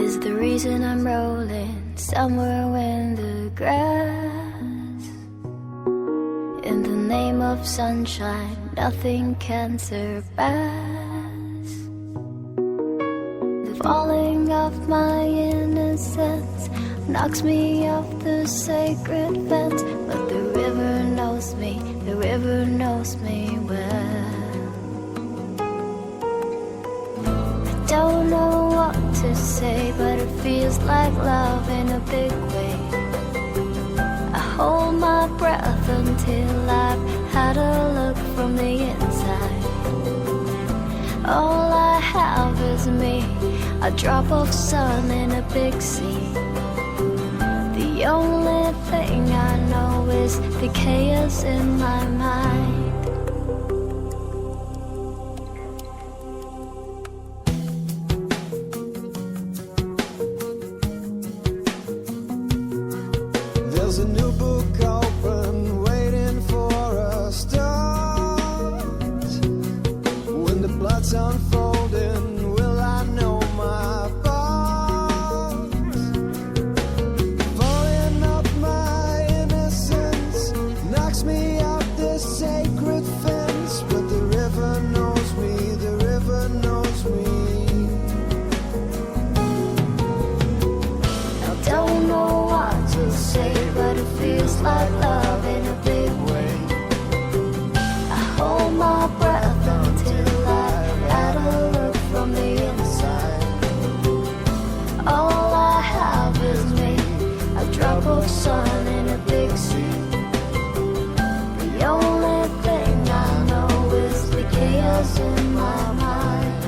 is the reason I'm rolling somewhere in the grass. In the name of sunshine, nothing can surpass the falling of my innocence. Knocks me off the sacred fence, but the river knows me, the river knows me well. I don't know what to say, but it feels like love in a big way. I hold my breath until I've had a look from the inside. All I have is me, a drop of sun in a big sea. The only thing I know is the chaos in my mind. There's a new book open, waiting for a start. When the blood's unfolding, will I know my part? Falling off my innocence knocks me off this sacred fence, but the river knows me, the river knows me. I don't know what to say, but it feels like love in a big way. I hold my breath until I've had a look from the inside. All I have is me, a drop of sun in a big sea. The only thing I know is the chaos in my mind.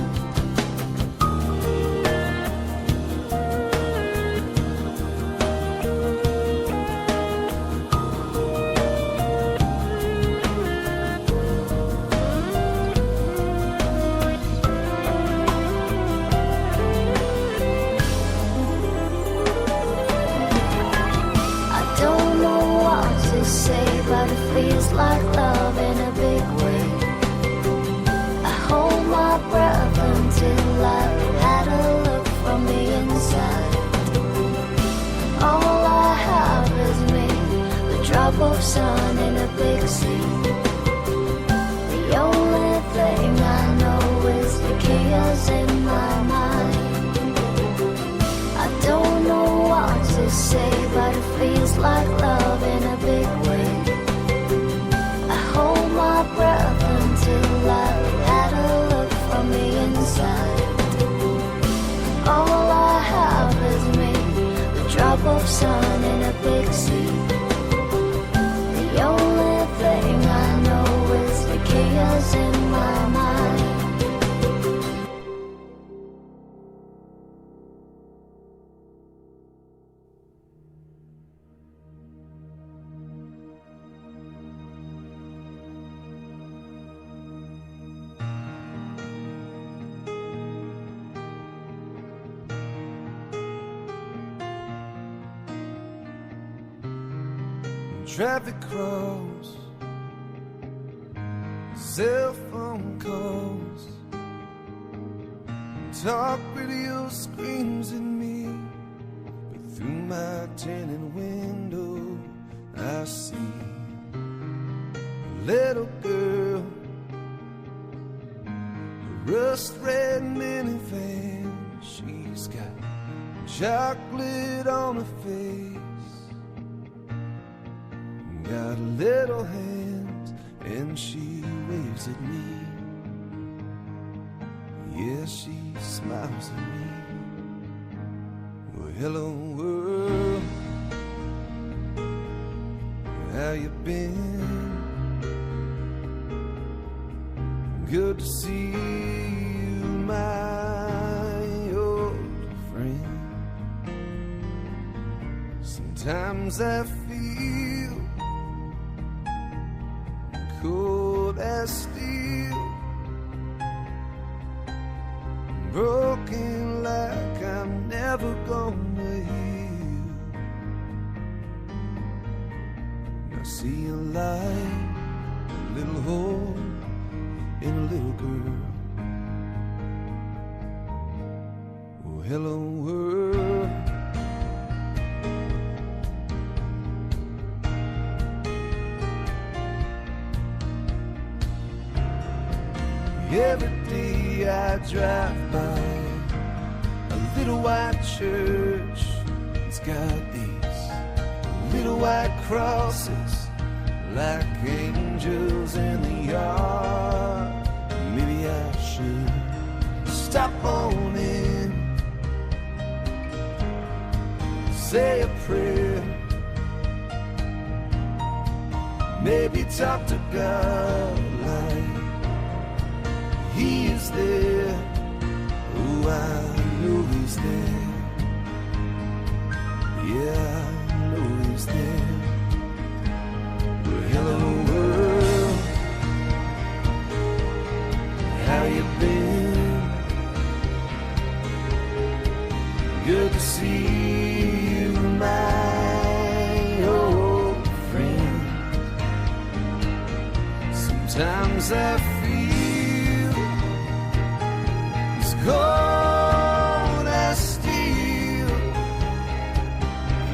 Say, but it feels like love in a big way. I hold my breath until I've had a look from the inside. All I have is me, the drop of sun in a big sea. The only thing I know is the chaos in my mind. I don't know what to say, but it feels like love in a big way. I hold my breath until I've had a look from the inside. All I have is me, the drop of sun in a big sea. The only thing I know is the chaos in my mind. Traffic cross, cell phone calls, talk radio screams at me, but through my tinted window I see a little girl, a rust red minivan. She's got chocolate on her face, got little hands, and she waves at me. Yeah, she smiles at me. Well, hello world, how you been? Good to see you, my old friend. Sometimes I feel cold as steel, broken like I'm never gonna heal. I see a light, a little hole in a little girl. Oh, hello world. Every day I drive by a little white church. It's got these little white crosses like angels in the yard. Maybe I should stop on in, say a prayer, maybe talk to God like He is there. Oh, I know He's there. Yeah, I know He's there. Well, hello world, how you been? Good to see you, my old friend. Sometimes I feel as cold as steel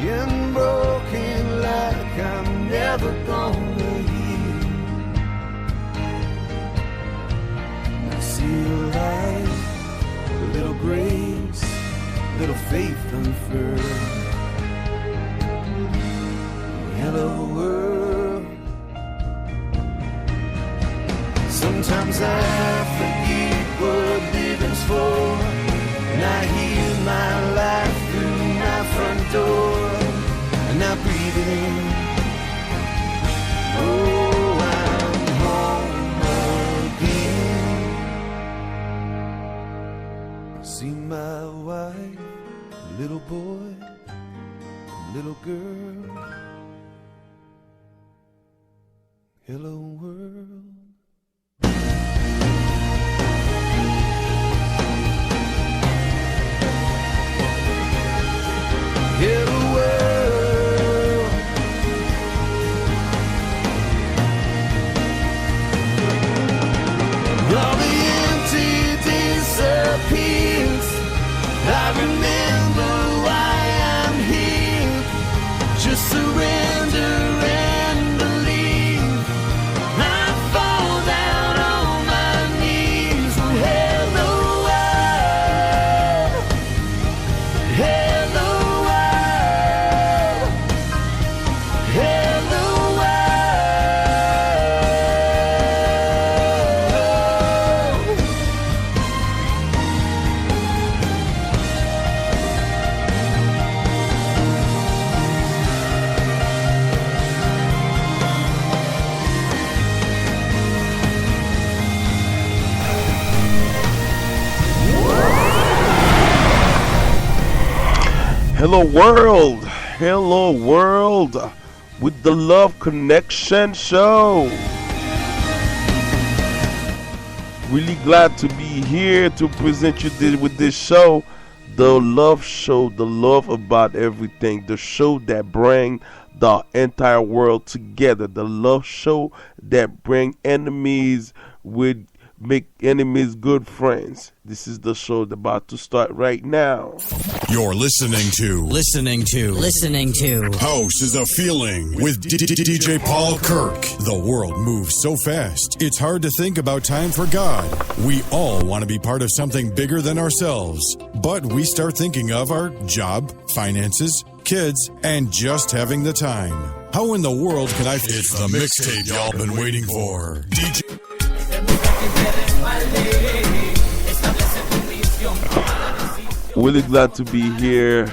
and broken like I'm never gonna heal. I see a light, a little grace, little faith unfurled. Hello world. Sometimes I forget what living's for, and I hear my life through my front door, and I breathe it in. Oh, I'm home again. I see my wife, little boy, little girl. Hello world. Hello world. All the empty disappears. I remember why I'm here. Just surrender and believe. I fall down on my knees. Oh, hello world. Hello world. Hello world. Hello world, hello world, with the Love Connection Show. Really glad to be here to present you with this show, the Love Show, the love about everything, the show that bring the entire world together, the Love Show that bring enemies with make enemies good friends. This is the show that's about to start right now. You're listening to House is a Feeling with DJ Paul Kirk. The world moves so fast, it's hard to think about time for God. We all want to be part of something bigger than ourselves, but we start thinking of our job, finances, kids, and just having the time. How in the world can I... It's the mixtape y'all been waiting for. DJ... Really glad to be here.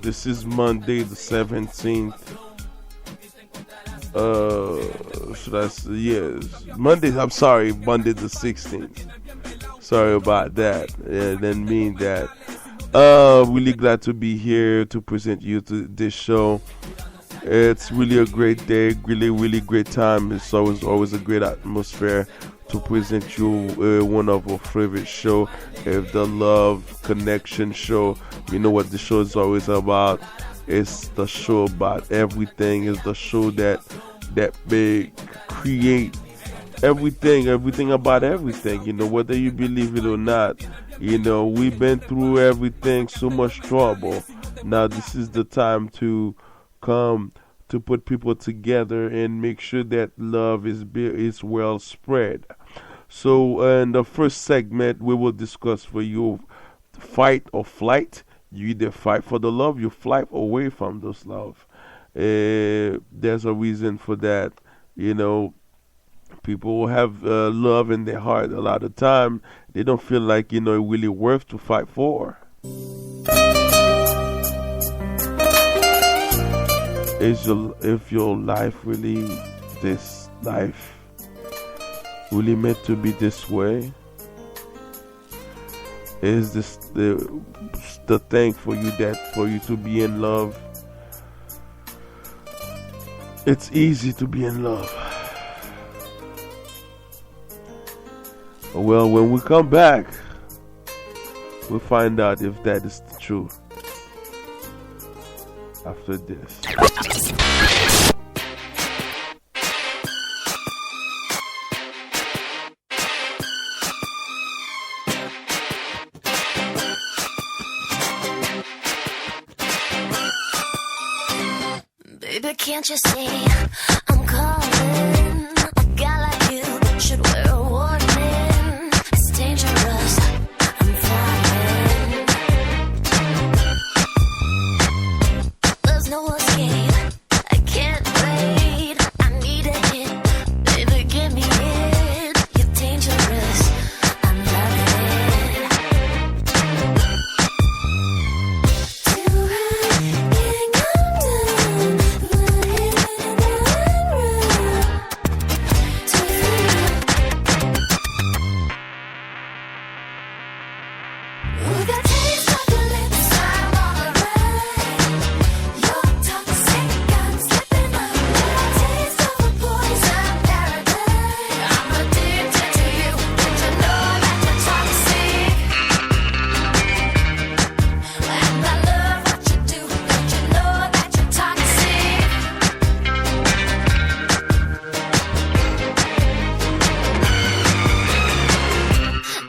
This is Monday the 17th. Should I say, yes, Monday the 16th. Sorry about that. I didn't mean that. Really glad to be here to present you to this show. It's really a great day, really great time. It's always a great atmosphere to present you one of our favorite show, the Love Connection Show. You know what the show is always about. It's the show about everything. It's the show that they create everything about everything. You know, whether you believe it or not. You know, we've been through everything, so much trouble. Now this is the time to come to put people together and make sure that love is well spread. So, in the first segment, we will discuss for you fight or flight. You either fight for the love, you flight away from those love. There's a reason for that. You know, people have love in their heart. A lot of time, they don't feel like it really worth to fight for. If your life really this life really meant to be this way? Is this the thing for you to be in love? It's easy to be in love. Well, when we come back, we'll find out if that is the truth. After this. Baby, can't you see I'm calling? A guy like you should wear a warning. It's dangerous. I'm falling. There's no escape. I can't wait. I need a hit. Baby, give me it. You're dangerous. I'm loving it.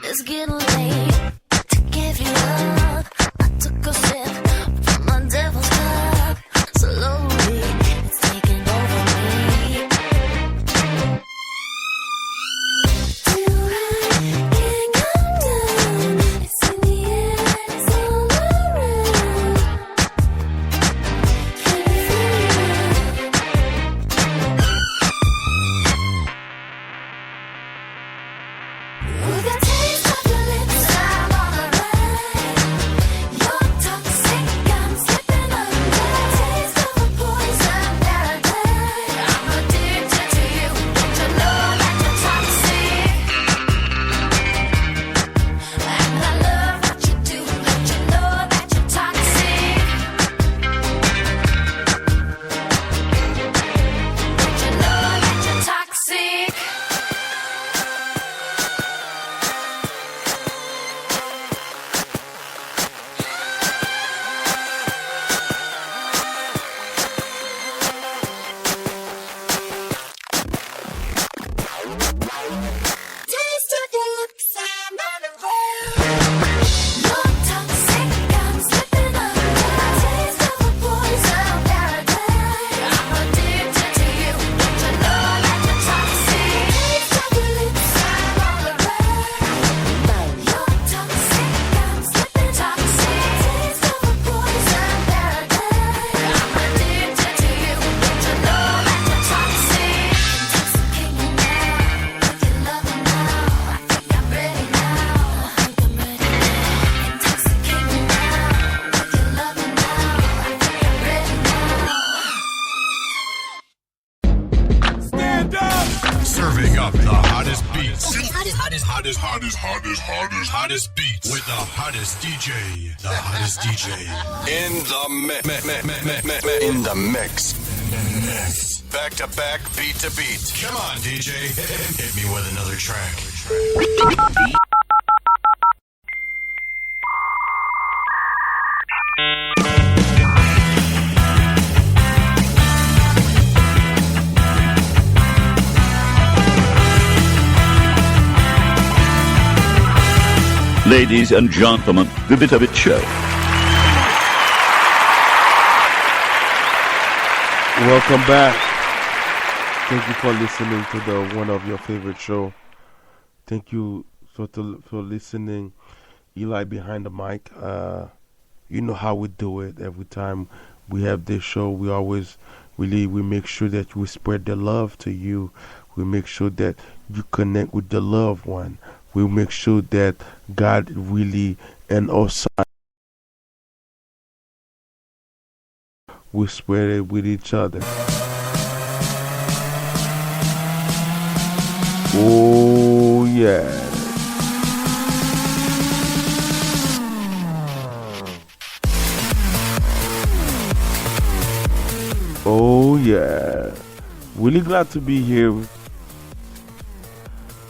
It's getting late to give you up. I took a sip from my devil's cup. Slowly, it's taking over me. Do I can't come down? It's in the air, it's all around. Can you feel it? We got taste of your lips, I'm on a ride. You're toxic, I'm slipping under. Taste of a poison paradise. I'm addicted to you, don't you know that you're toxic? And I love what you do, don't you know that you're toxic? Don't you know that you're toxic? Taste of your lips, I'm on a roll. You're toxic, I'm slipping under. Taste of a poison paradise. I'm addicted to you, don't you know that you're toxic? Taste of your lips, I'm on a roll. You're toxic, I'm slipping toxic. Taste of a poison paradise. I'm addicted to you, don't you know that you're toxic? Intoxicate me now with your loving now. I think I'm ready now. I think I'm ready now. Intoxicate me now with your loving now. I think I'm ready now. Stand up! Serving up the hottest beats. Hottest beats with the hottest DJ. The hottest DJ. In the mix. Back to back, beat to beat. Come on, DJ. Hit me with another track. Ladies and gentlemen, the Bit of It Show. Welcome back. Thank you for listening to the one of your favorite show, Thank you for listening. Eli behind the mic. You know how we do it. Every time we have this show, we always we make sure that we spread the love to you. We make sure that you connect with the loved one. We make sure that God really and us we spread it with each other. Oh yeah. Oh yeah. Really glad to be here.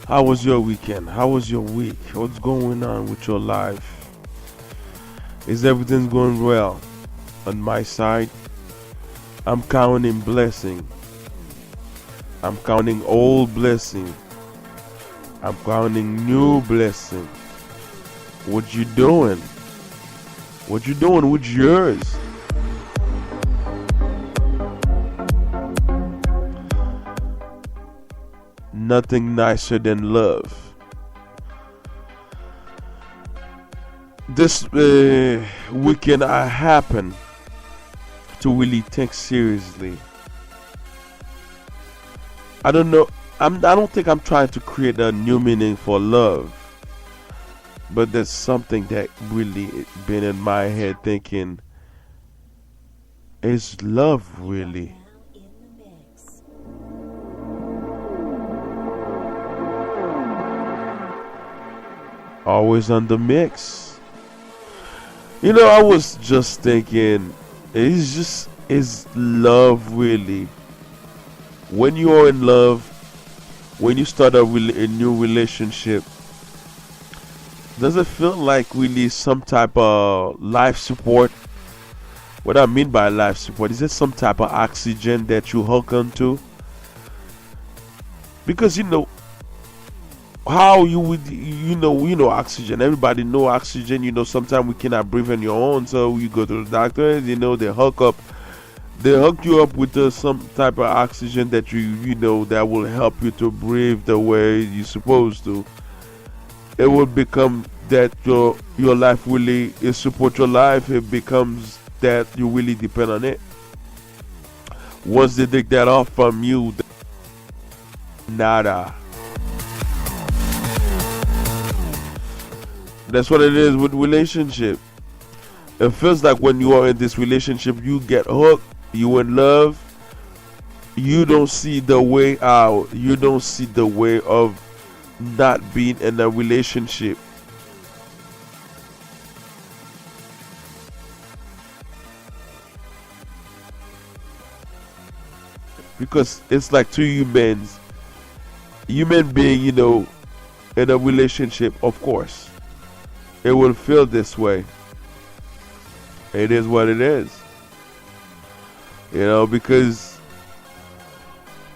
How was your weekend? How was your week? What's going on with your life? Is everything going well? On my side, I'm counting blessing. I'm counting old blessing. I'm counting new blessing. What you doing? What you doing with yours? Nothing nicer than love. This weekend I happen to really think seriously. I don't know. I don't think I'm trying to create a new meaning for love, but there's something that really been in my head thinking: is love really? Always on the mix. You know, I was just thinking, is love really? When you are in love, when you start a new relationship, does it feel like really some type of life support? What I mean by life support, is it some type of oxygen that you hook onto? Because you know how you would, oxygen. Everybody know oxygen. You know, sometimes we cannot breathe on your own, so you go to the doctor. You know, they hook you up with some type of oxygen that that will help you to breathe the way you're supposed to. It will become that your life really is support your life. It becomes that you really depend on it. Once they take that off from you, nada. That's what it is with relationship. It feels like when you are in this relationship, you get hooked, you in love, you don't see the way out. You don't see the way of not being in a relationship. Because it's like two human being, in a relationship, of course. It will feel this way. It is what it is. Because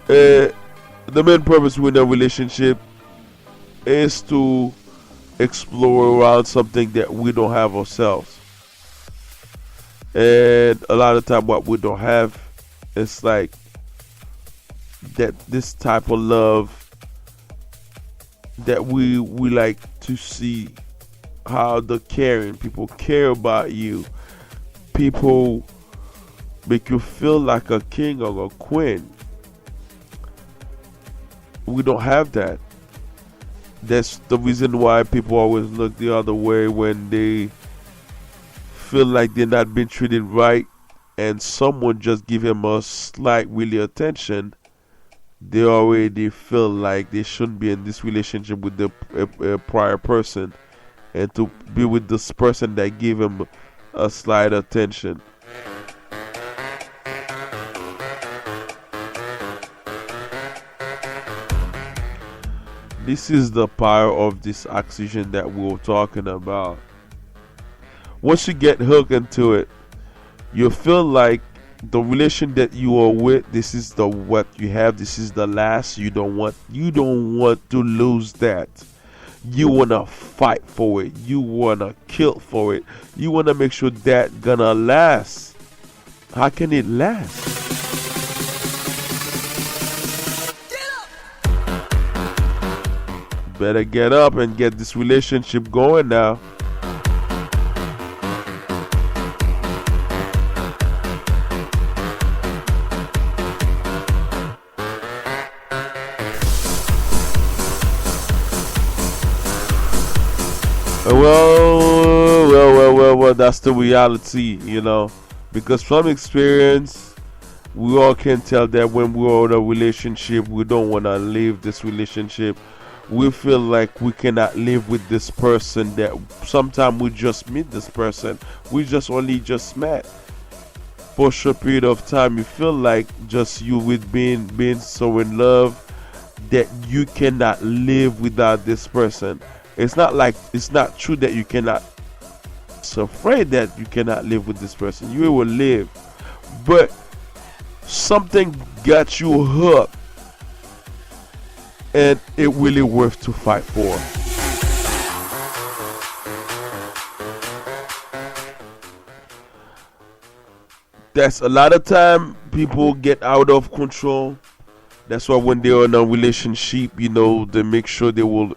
the main purpose with a relationship is to explore around something that we don't have ourselves. And a lot of time what we don't have, it's like that this type of love that we like to see, how the caring people care about you. People make you feel like a king or a queen. We don't have that. That's the reason why people always look the other way when they feel like they're not being treated right, and someone just give them a slight really attention. They already feel like they shouldn't be in this relationship with the prior person, and to be with this person that gave him a slight attention. This is the power of this oxygen that we were talking about. Once you get hooked into it, you feel like the relation that you are with, this is the what you have, this is the last. You don't want to lose that. You wanna fight for it. You wanna kill for it. You wanna make sure that gonna last. How can it last? Better get up and get this relationship going now. Well, that's the reality, because from experience, we all can tell that when we're in a relationship, we don't want to leave this relationship. We feel like we cannot live with this person, that sometimes we just meet this person. We just met. For a short period of time, you feel like just you with being so in love that you cannot live without this person. It's not true that you cannot. It's afraid that you cannot live with this person. You will live, but something got you hooked, and it really worth to fight for. That's a lot of time people get out of control. That's why when they're in a relationship, they make sure they will,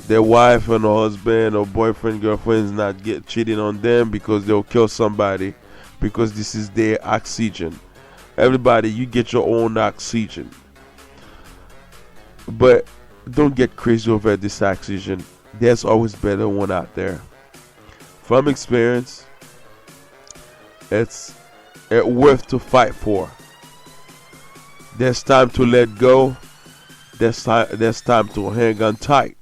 their wife and or husband or boyfriend, girlfriend is not get cheating on them, because they'll kill somebody, because this is their oxygen. Everybody, you get your own oxygen. But don't get crazy over this oxygen. There's always better one out there. From experience, it's worth to fight for. There's time to let go. There's time to hang on tight.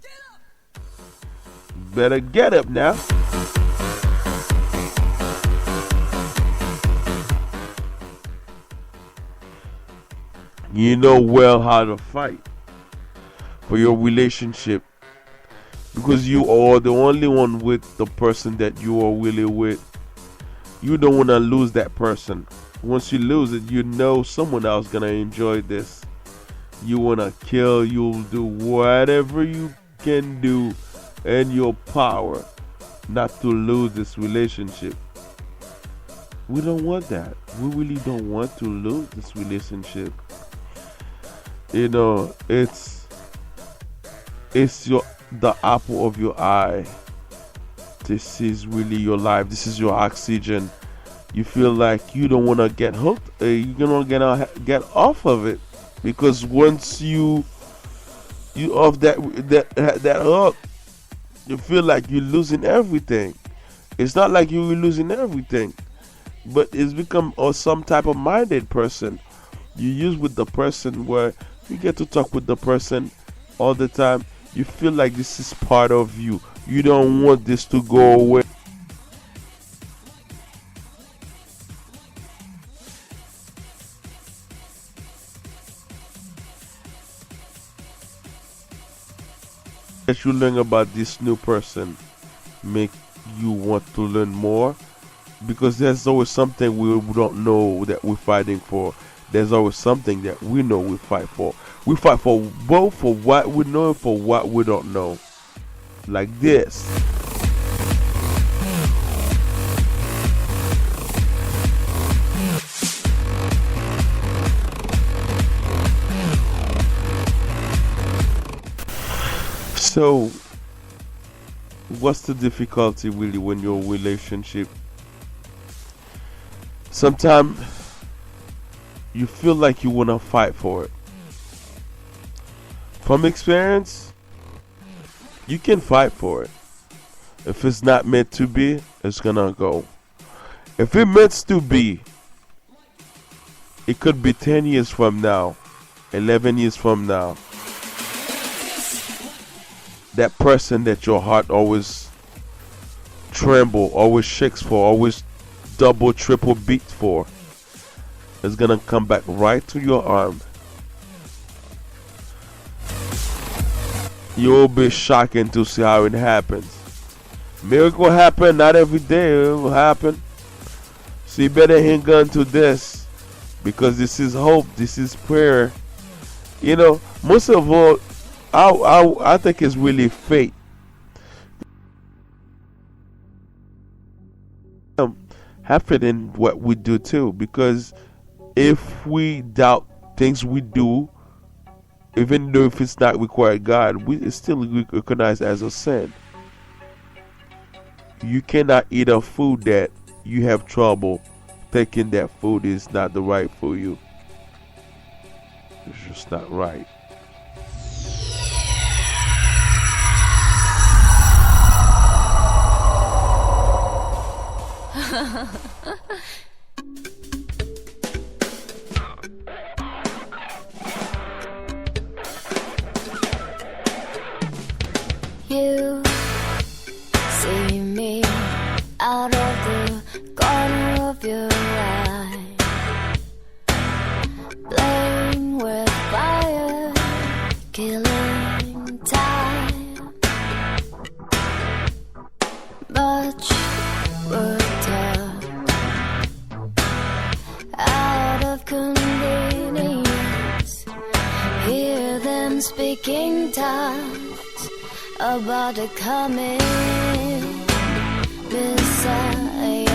Better get up now. You know well how to fight for your relationship, because you are the only one with the person that you are really with. You don't want to lose that person. Once you lose it, someone else gonna enjoy this. You wanna kill, you'll do whatever you can do in your power not to lose this relationship. We don't want that. We really don't want to lose this relationship. It's the apple of your eye. This is really your life. This is your oxygen. You feel like you don't want to get hooked. You're gonna get off of it, because once you off that hook, you feel like you're losing everything. It's not like you're losing everything, but it's become some type of minded person. You use with the person where you get to talk with the person all the time. You feel like this is part of you. You don't want this to go away. That you learn about this new person make you want to learn more, because there's always something we don't know that we're fighting for. There's always something that we know we fight for. We fight for both, for what we know and for what we don't know. Like this. So, what's the difficulty really when you're in a relationship? Sometimes you feel like you want to fight for it. From experience, you can fight for it. If it's not meant to be, it's gonna go. If it meant to be, it could be 10 years from now, 11 years from now. That person that your heart always tremble, always shakes for, always double, triple beat for, is gonna come back right to your arm. You'll be shocking to see how it happens. Miracle happen, not every day it will happen. So you better hang on to this, because this is hope, this is prayer. Most of all, I think it's really fate. Happen in what we do too, because if we doubt things we do, even though if it's not required God, it's still recognized as a sin. You cannot eat a food that you have trouble thinking that food is not the right for you. It's just not right. You see me out of the corner of your eye, playing with fire, killing time. Much worked up, out of convenience. Hear them speaking tongues about the coming Messiah.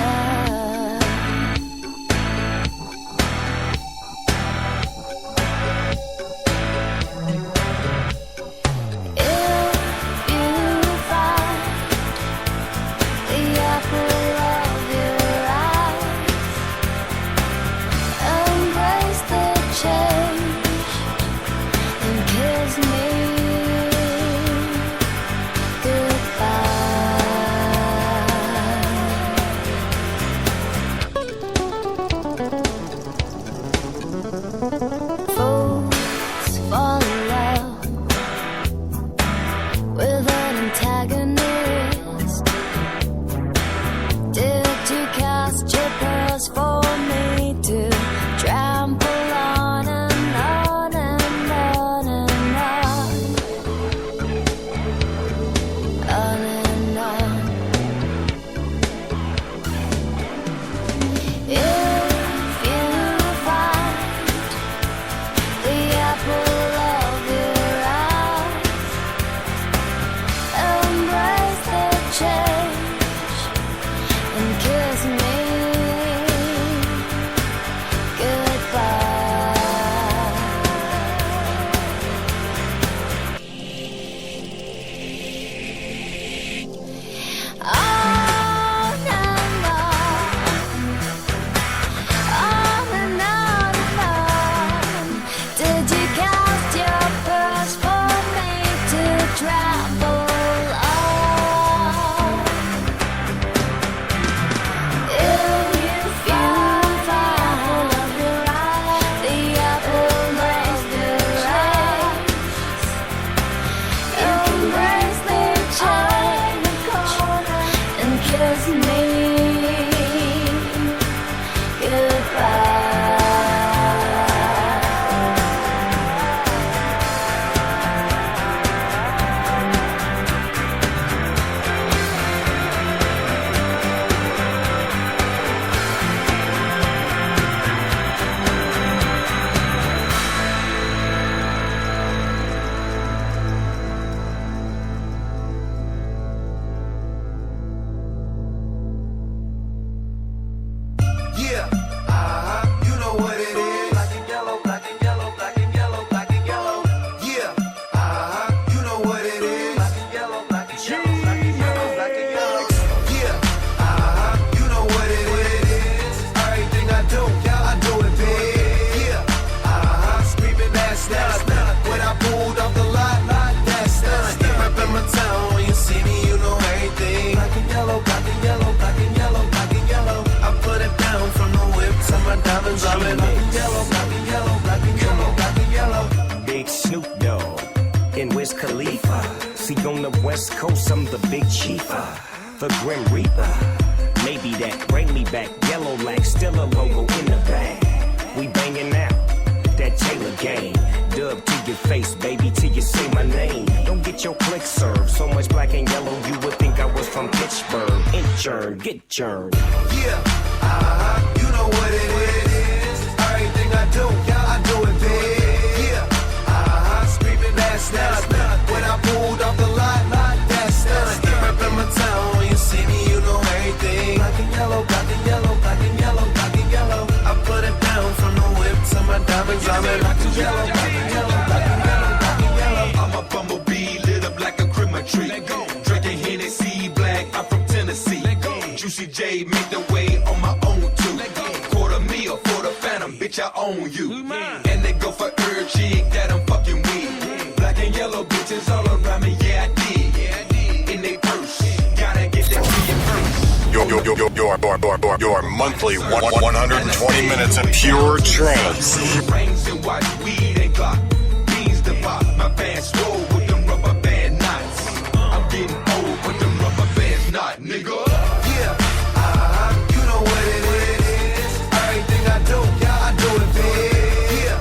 If you find the apple of your eye, embrace the change and kiss me folks fall in love with an antagonist. Did you cast your pearls for me to trample on and on and on and on and on? Wiz Khalifa. See, on the West Coast, I'm the big chiefer, the Grim Reaper. Maybe that bring me back. Yellow like still a logo in the bag. We banging out that Taylor game. Dub to your face, baby, till you say my name. Don't get your click served. So much black and yellow, you would think I was from Pittsburgh. Inchurn, get churned. Yeah, you know what it is. Everything I do, I do it big. Yeah, screaming that's not. When I pulled off the lot, that's not. Reppin' my town, when you see me, you know everything. Black and yellow, black and yellow, black and yellow, black and yellow. I put it down from the whip to my diamonds. I'm in black and yellow, black and yellow, black and yellow. tree. Drinking Hennessy black, I'm from Tennessee. Juicy J make the way on my own too. Quarter meal for the phantom, bitch, I own you. And they go for her chick that I'm fucking with. Black and yellow bitches all around me, yeah I did. In they purse, gotta get that to your purse. Your monthly 120 minutes of pure trance. Rings and white weed and Glock. Beans the pop, my pants roll with them rubber band knots. I'm getting old with them rubber bands not, nigga. Yeah, you know what it is. Everything I do, yeah, I do it big. Yeah,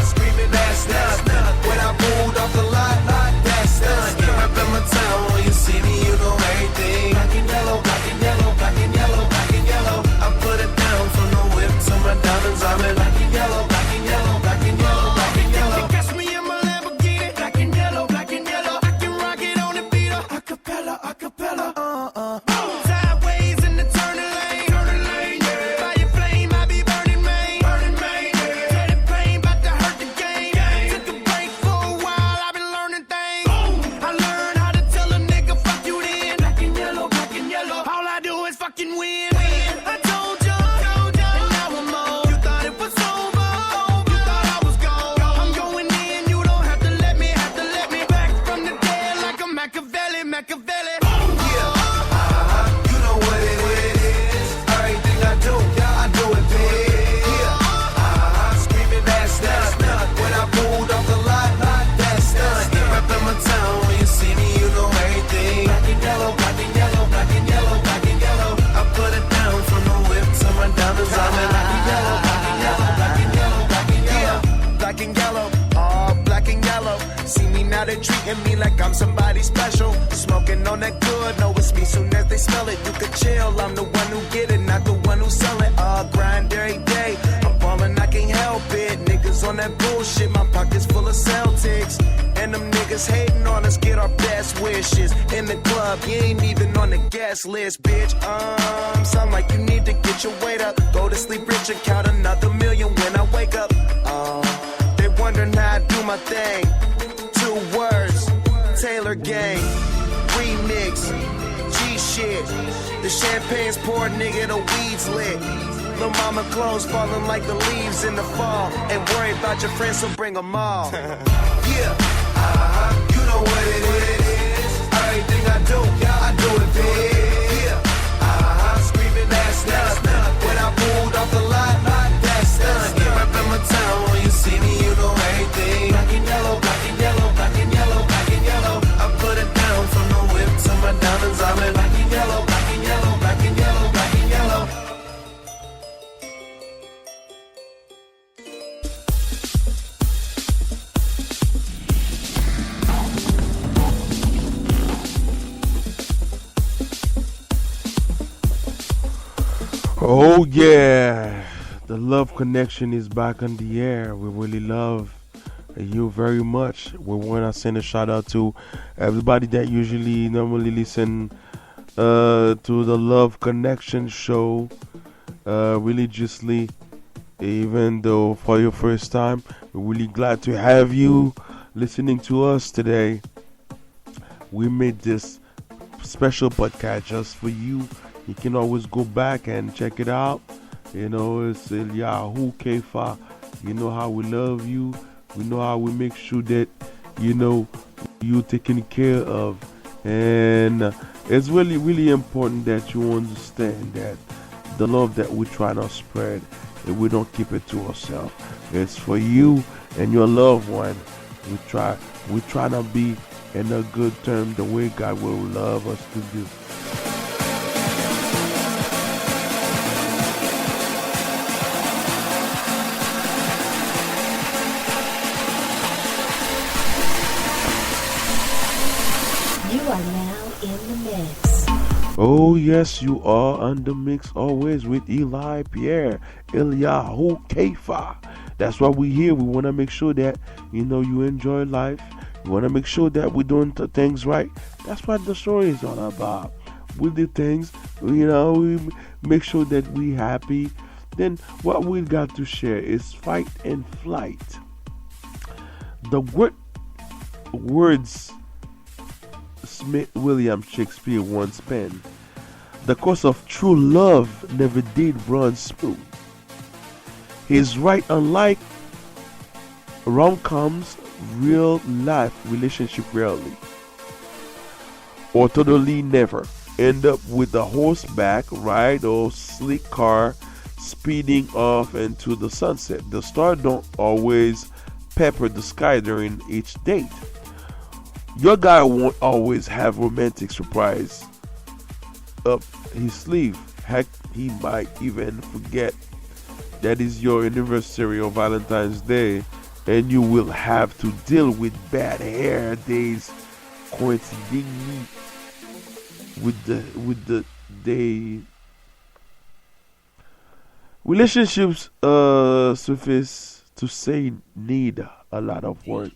screaming that's done. When I pulled off the lot, that's done. Yeah, up in my town, when you see me, you know everything. Black and yellow, black and yellow, black and yellow, black and yellow. I put it down from the whip to my diamonds. I'm in black and yellow, black and yellow, black and yellow, black and yellow. Catch me in my Lamborghini, black and yellow, black and yellow. I can rock it on the beat, acapella, acapella. Sideways in the turning lane, yeah. Fire flame, I be burning main, yeah. Tell the pain, bout to hurt the game. Took a break for a while, I been learning things. I learned how to tell a nigga fuck you then. Black and yellow, all I do is fucking win. I told you, and now I'm on. You thought it was over, you thought I was gone. I'm going in, you don't have to let me back from the dead like a Machiavelli. You know what it is. Everything I do, yeah, I do it big. Yeah, screaming that's done. When I pulled off the lot, that's done. Yeah, up in my town, when you see me, you know everything. Black and yellow, black and yellow, black and yellow, black and yellow. I put it down from the whip to my diamonds. I'm in black and yellow, black and yellow, black and yellow, black and yellow. Black and yellow, all black and yellow. See me now, they treating me like I'm somebody special. Smoking on that good, know it's me soon as they smell it. You could chill, I'm the one who get it, not the one who sell it. Grind every day, I'm ballin', I can't help it. Niggas on that bullshit, my pockets full of Celtics. And them niggas hating on us, get our best wishes. In the club, you ain't even on the guest list, bitch. Sound like you need to get your weight up. Go to sleep rich and count another million when I wake up. They wondering how I do my thing. 2 words, Taylor Gang, remix, G shit. The champagne's poured, nigga, the weed's lit. Lil' mama clothes falling like the leaves in the fall. Ain't worried about your friends, so bring them all. Yeah, you know what it is. Everything I do, yeah, I do it big. Yeah, screaming that's done. When I pulled off the lot, that's done. Yeah, up in my town, when you see me, you know everything. Black and yellow, black and yellow, black and yellow, black and yellow. I put it down from the whip to my diamonds. I'm in black and yellow, black and yellow, black and yellow, black and yellow. Oh yeah, the love connection is back on the air. We really love you very much. We want to send a shout out to everybody that normally listen to the Love Connection show religiously. Even though for your first time, we're really glad to have you listening to us today. We made this special podcast just for you. You can always go back and check it out. You know, it's Yahoo Kefa. You know how we love you. We know how we make sure that, you know, you're taken care of. And it's really, really important that you understand that the love that we try to spread, and we don't keep it to ourselves. It's for you and your loved one. We try to be in a good term the way God will love us to do. You are now in the mix. Oh yes, you are on the mix always with Eli Pierre, Eliyahu Kefa. That's why we're here. We want to make sure that, you know, you enjoy life. We want to make sure that we're doing things right. That's what the story is all about. We do things, you know, we make sure that we're happy. Then what we got to share is fight and flight. The words William Shakespeare once penned, "The course of true love never did run smooth." He's right, unlike rom-coms, real life relationship rarely, or totally never, end up with a horseback ride or sleek car speeding off into the sunset. The stars don't always pepper the sky during each date. Your guy won't always have romantic surprise up his sleeve. Heck, he might even forget that is your anniversary or Valentine's Day, and you will have to deal with bad hair days coinciding with the day. Relationships, suffice to say, need a lot of work,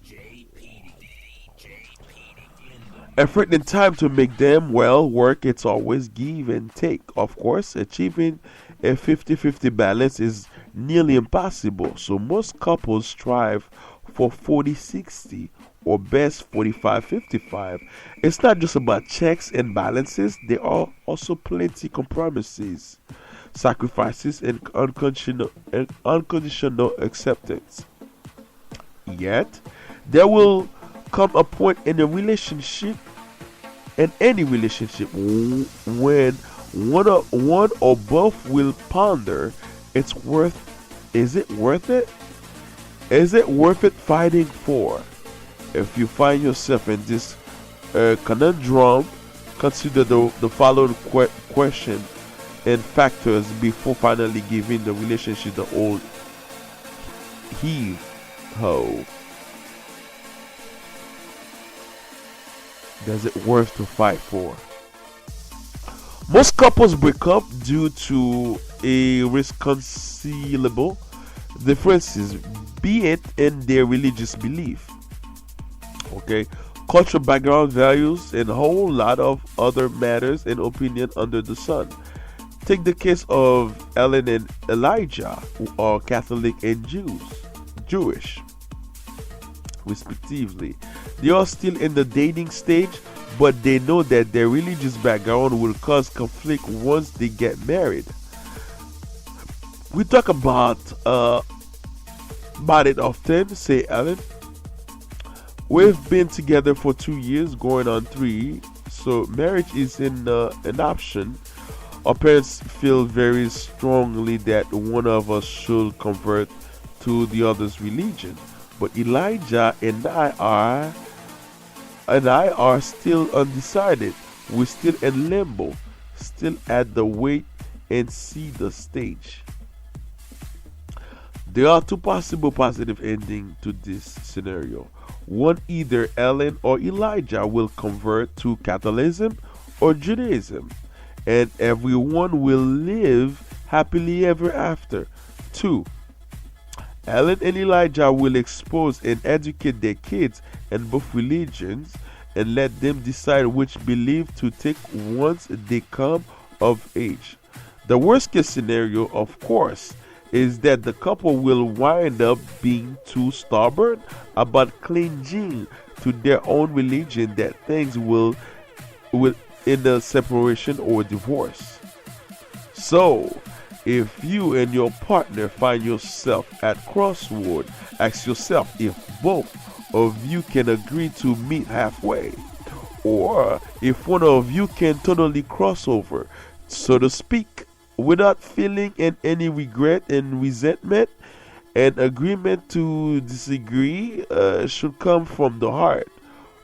effort, and time to make them well work. It's always give and take. Of course, achieving a 50-50 balance is nearly impossible, so most couples strive for 40-60 or best 45-55. It's not just about checks and balances, there are also plenty compromises, sacrifices, and unconditional acceptance. Yet, there will come a point in a relationship, in any relationship, when one or both will ponder, is it worth it? Is it worth it fighting for? If you find yourself in this conundrum, consider the following question and factors before finally giving the relationship the old heave ho. Does it worth to fight for? Most couples break up due to irreconcilable differences, be it in their religious belief, cultural background, values, and a whole lot of other matters and opinion under the sun. Take the case of Ellen and Elijah, who are Catholic and Jewish, respectively. They are still in the dating stage, but they know that their religious background will cause conflict once they get married. We talk about it often, say Ellen. We've been together for 2 years, going on 3, so marriage isn't an option. Our parents feel very strongly that one of us should convert to the other's religion. But Elijah and I are still undecided. We're still in limbo, still at the wait and see the stage. There are 2 possible positive endings to this scenario. One, either Ellen or Elijah will convert to Catholicism or Judaism, and everyone will live happily ever after. 2, Ellen and Elijah will expose and educate their kids in both religions and let them decide which belief to take once they come of age. The worst case scenario, of course, is that the couple will wind up being too stubborn about clinging to their own religion that things will end a separation or divorce. So, if you and your partner find yourself at crossroad, ask yourself if both of you can agree to meet halfway, or if one of you can totally cross over, so to speak, without feeling any regret and resentment. An agreement to disagree should come from the heart,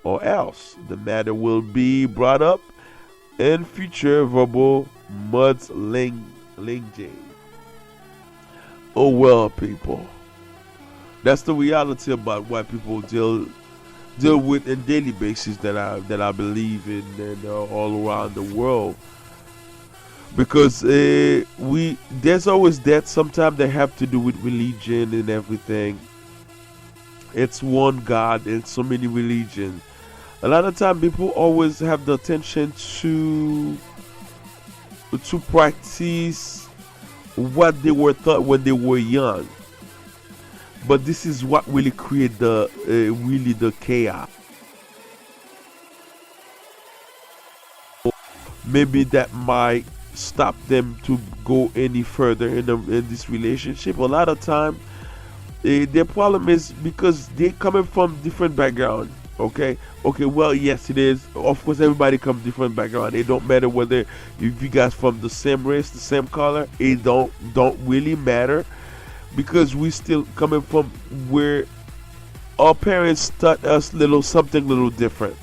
or else the matter will be brought up in future verbal mudslinging. Oh well, people. That's the reality about what people deal with on daily basis that I believe in, and all around the world. Because there's always that. Sometimes they have to do with religion and everything. It's one God and so many religions. A lot of time people always have the attention to practice what they were taught when they were young. But this is what really create the chaos. maybe that might stop them to go any further in this relationship. A lot of time, their problem is because they're coming from different background. Okay, well, yes, it is. Of course, everybody comes different background. It don't matter whether if you guys from the same race, the same color. It don't really matter, because we still coming from where our parents taught us something little different.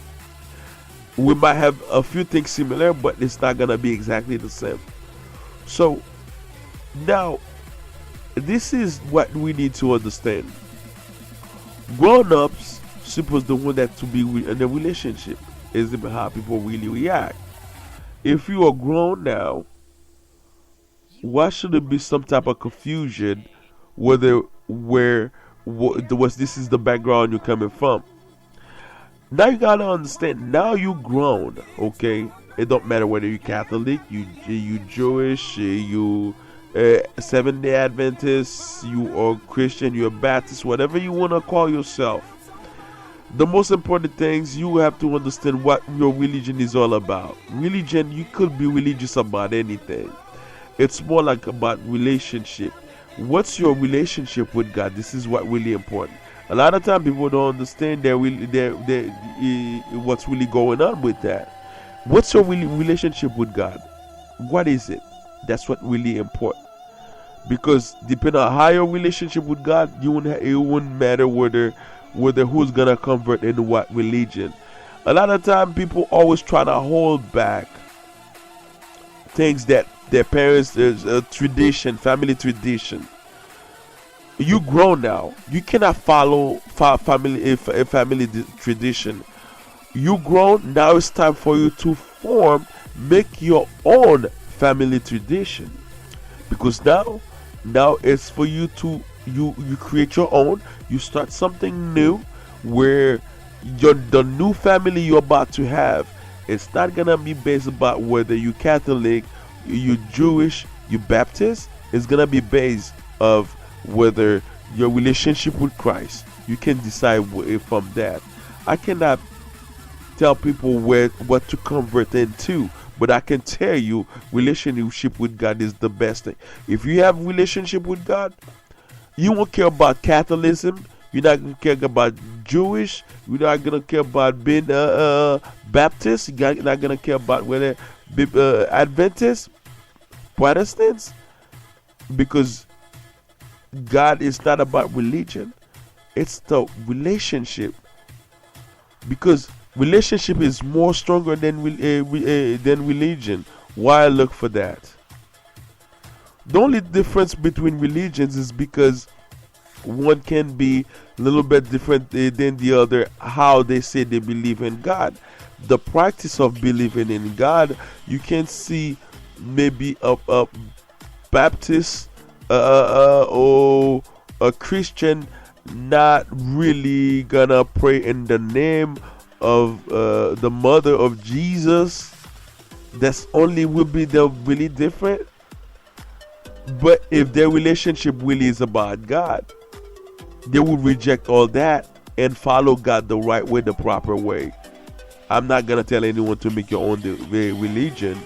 We might have a few things similar, but it's not gonna be exactly the same. So now, this is what we need to understand. Grown-ups supposed to want that to be in a relationship is about how people really react. If you are grown now, why should there be some type of confusion whether this is the background you're coming from? Now you gotta understand. Now you grown, okay? It don't matter whether you're Catholic, you Jewish, you Seventh-day Adventist, you are Christian, you're Baptist, whatever you wanna call yourself. The most important things, you have to understand what your religion is all about. Religion, you could be religious about anything. It's more like about relationship. What's your relationship with God? This is what really important. A lot of time people don't understand what's really going on with that. What's your relationship with God? What is it? That's what really important. Because depending on how your relationship with God, it wouldn't matter whether who's gonna convert into what religion. A lot of time people always try to hold back things that their parents, tradition, family tradition. You grown now. You cannot follow family tradition. You grown now. It's time for you to make your own family tradition, because now it's for you to you create your own. You start something new where the new family you're about to have, it's not gonna be based about whether you Catholic, you Jewish, you Baptist. It's gonna be based of whether your relationship with Christ. You can decide from that. I cannot tell people what to convert into, but I can tell you relationship with God is the best thing. If you have relationship with God, you won't care about Catholicism. You're not going to care about Jewish. You're not going to care about being Baptist. You're not going to care about whether Adventists, Protestants, because God is not about religion. It's the relationship. Because relationship is more stronger than religion. Why look for that? The only difference between religions is because one can be a little bit different than the other, how they say they believe in God. The practice of believing in God, you can see maybe a Baptist or a Christian not really gonna pray in the name of the mother of Jesus. That's only will be the really different. But if their relationship really is about God, they will reject all that and follow God the right way, the proper way. I'm not gonna tell anyone to make your own religion,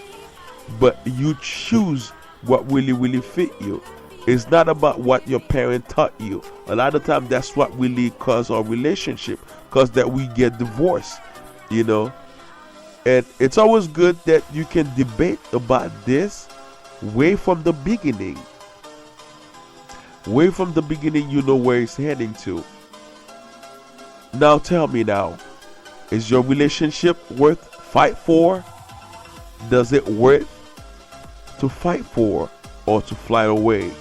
but you choose what really fit you. It's not about what your parent taught you. A lot of times that's what really cause our relationship, cause that we get divorced, And it's always good that you can debate about this way from the beginning. Way from the beginning, you know where it's heading to. Now tell me now, is your relationship worth fight for? Does it worth to fight for or to fly away?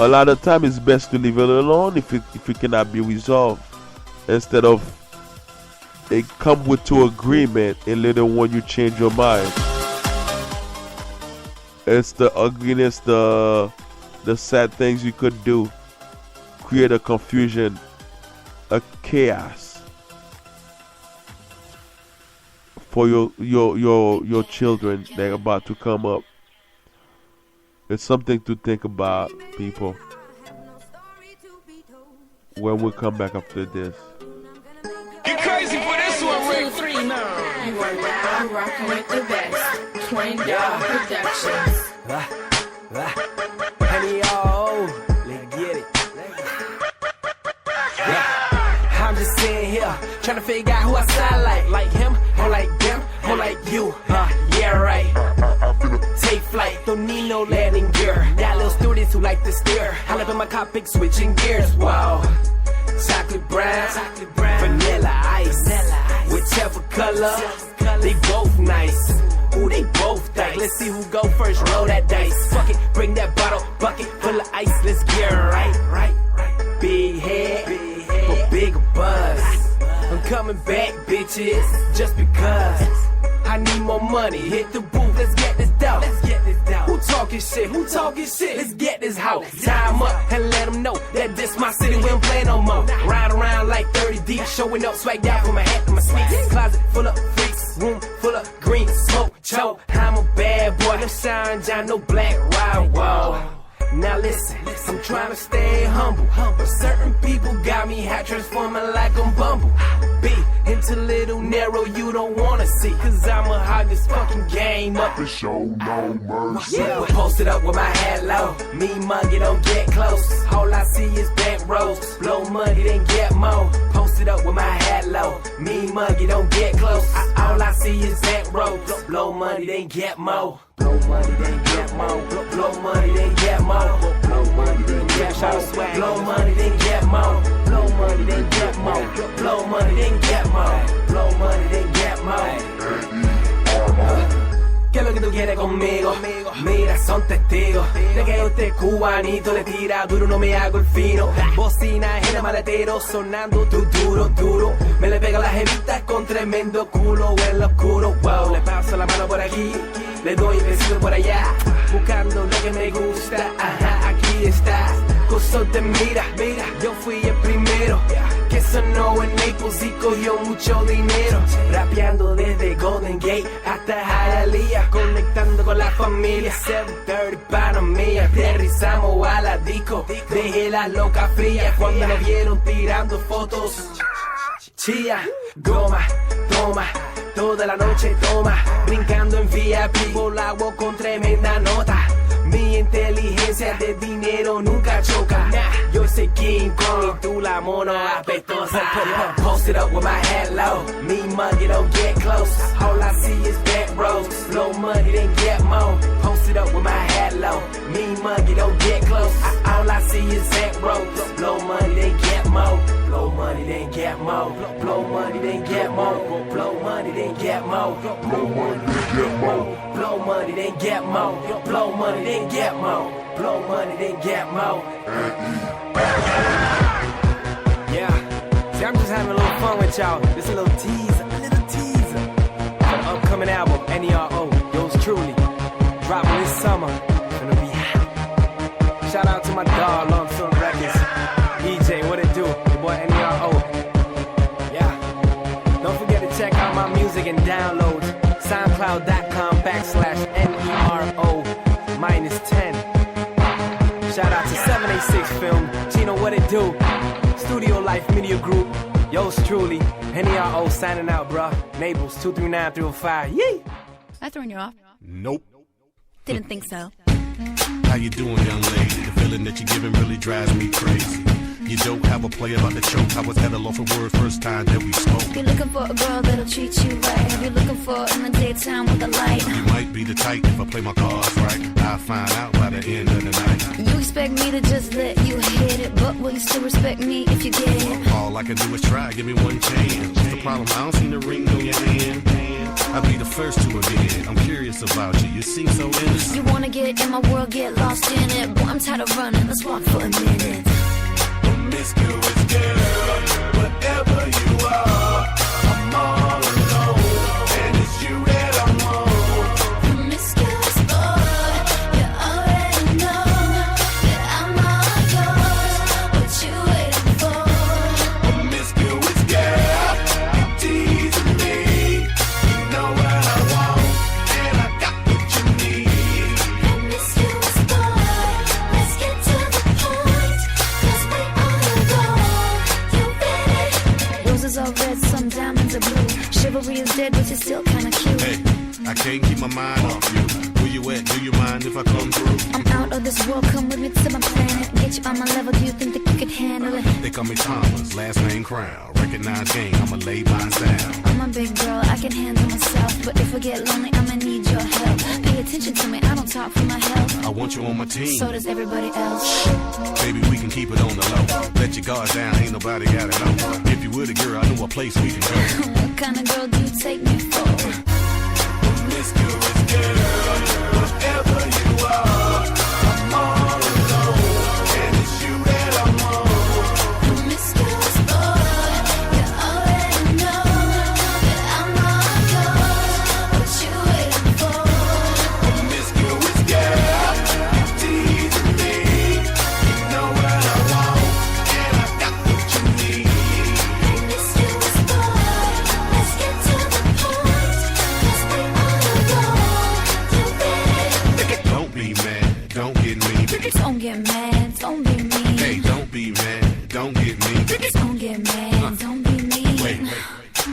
A lot of time it's best to leave it alone if it cannot be resolved, instead of it come with to agreement and later on you change your mind. It's the ugliness, the sad things you could do, create a confusion, a chaos for your children that are about to come up. It's something to think about, people, when we come back after this. Get crazy for this one, Rick. You are now rocking with the best. 20 Productions. Honey, oh, let's get it. I'm just sitting here trying to figure out who I sound like him, or like them, or like you. Yeah, right. Take flight, don't need no landing gear. Got little students who like to steer. I live in my cockpit switching gears. Wow. Chocolate brown, vanilla ice, whichever color, they both nice. Ooh, they both tight. Let's see who go first. Roll that dice. Fuck it, bring that bottle, bucket full of ice. Let's get right. Big head, but bigger buzz. I'm coming back, bitches, just because. I need more money. Hit the booth, let's get this dough. Who talking shit? Let's get this house. Time up and let them know that this my city. We don't play no more. Ride around like 30 deep, showing up, swagged out from my hat to my sneaks. Closet full of freaks, room full of green smoke. Choke, I'm a bad boy. No shine, John, no black, wow. Now listen, I'm trying to stay humble, but certain people got me hat transforming like I'm Bumble. Be into little narrow you don't wanna see, cause I'ma hog this fucking game up and show no mercy. Yeah, posted up with my hat low, me monkey don't get close. All I see is back rows, blow money then get more. Posted up with my hat low, me monkey don't get close. All I see is back rows, blow money then get more. Blow money, then get more. Blow money, then get more. Blow money, then get more. Blow money, then get more. Blow money, then get more. Blow money, then get more. Blow money, then get more. ¿Qué es lo que tú quieres conmigo? Mira, son testigos de que este cubanito le tira duro, no me hago el fino. Bocina en el maletero sonando duro. Me le pega las jevitas con tremendo culo en lo oscuro. Wow, le paso la mano por aquí, le doy besito por allá, buscando lo que me gusta. Ajá, aquí está. Cosas de mira, yo fui el primero que sonó en Naples y cogió mucho dinero. Rapeando desde Golden Gate hasta Hialeah, conectando con la familia. 730 para mí, aterrizamos a la disco. Dejé las locas frías cuando nos vieron tirando fotos. Chía, goma, toma, toda la noche toma, brincando en VIP, volagua con tremenda nota. Mi inteligencia de dinero nunca choca. Yo soy King Kong y tú la mona apestosa. Post it up with my hat low, me monkey don't get close. All I see is back rows, blow money then get more. Post it up with my hat low, me monkey don't get close. All I see is back rows, blow money then get more. Blow money then get more. Blow money then get more. Blow money then get more. Blow money then get more. Blow money then get more. Blow money then get more. Blow money then get more. Yeah, see, I'm just having a little fun with y'all. Just a little teaser, for the upcoming album, NERO, yours truly, dropping this summer. Gonna be hot. Shout out to my dog, Long Son Records. EJ, what it do? Your boy NERO. Yeah. Don't forget to check out my music and downloads. SoundCloud.com/NERO-10. Shout out to 786 Film, Chino, what it do? Studio Life Media Group, yours truly, NERO signing out, bruh. Naples 239-305. Yee! That throwing you off? Nope. Didn't think so. How you doing, young lady? The feeling that you're giving really drives me crazy. You don't have a play about the choke. I was at a loss of word first time that we spoke. You're looking for a girl that'll treat you right. You're looking for in the daytime with the light. You might be the type if I play my cards right. I'll find out by the end of the night. You expect me to just let you hit it, but will you still respect me if you get it? All I can do is try, give me one chance. What's the problem? I don't see the ring on your hand. I'll be the first to admit I'm curious about you. You seem so innocent. You wanna get in my world, get lost in it. Boy, I'm tired of running, let's walk for a minute. Promiscuous girl, whatever you are, I'm all alone, and it's you that I want. Promiscuous boy, you already know that I'm all yours. What you waiting for? Promiscuous girl, you teasing me. You know what I want, and I got what you need. Promiscuous boy, let's get to the point. 'Cause dead, but you're still kinda cute. Hey, I can't keep my mind off you. Where you at? Do you mind if I come through? I'm out of this world, come with me to my planet. Get you on my level, do you think that you could handle it? They call me Thomas, last name Crown. Recognize game, I'ma lay mine down. I'm a big girl, I can handle myself. But if I get lonely, I'ma need your help. Pay attention to me, I don't talk for my health. I want you on my team. So does everybody else. Baby, we can keep it on the low. Let your guard down, ain't nobody got it know. If you were the girl, I know a place we can go. What kind of girl do you take me for? Promiscuous girl, whatever you are, I'm all alone, and it's you that I'm on. Promiscuous boy, you already know that I'm all yours. What you waiting for? Promiscuous girl, you teasing me. You know what I want, and I got what you need. Promiscuous boy, let's get to the point. 'Cause we all know you ready. Don't be mad, don't get me. Don't get mad, don't be mean. Hey, don't be mad, don't get me. Don't get mad, don't be mean. Wait,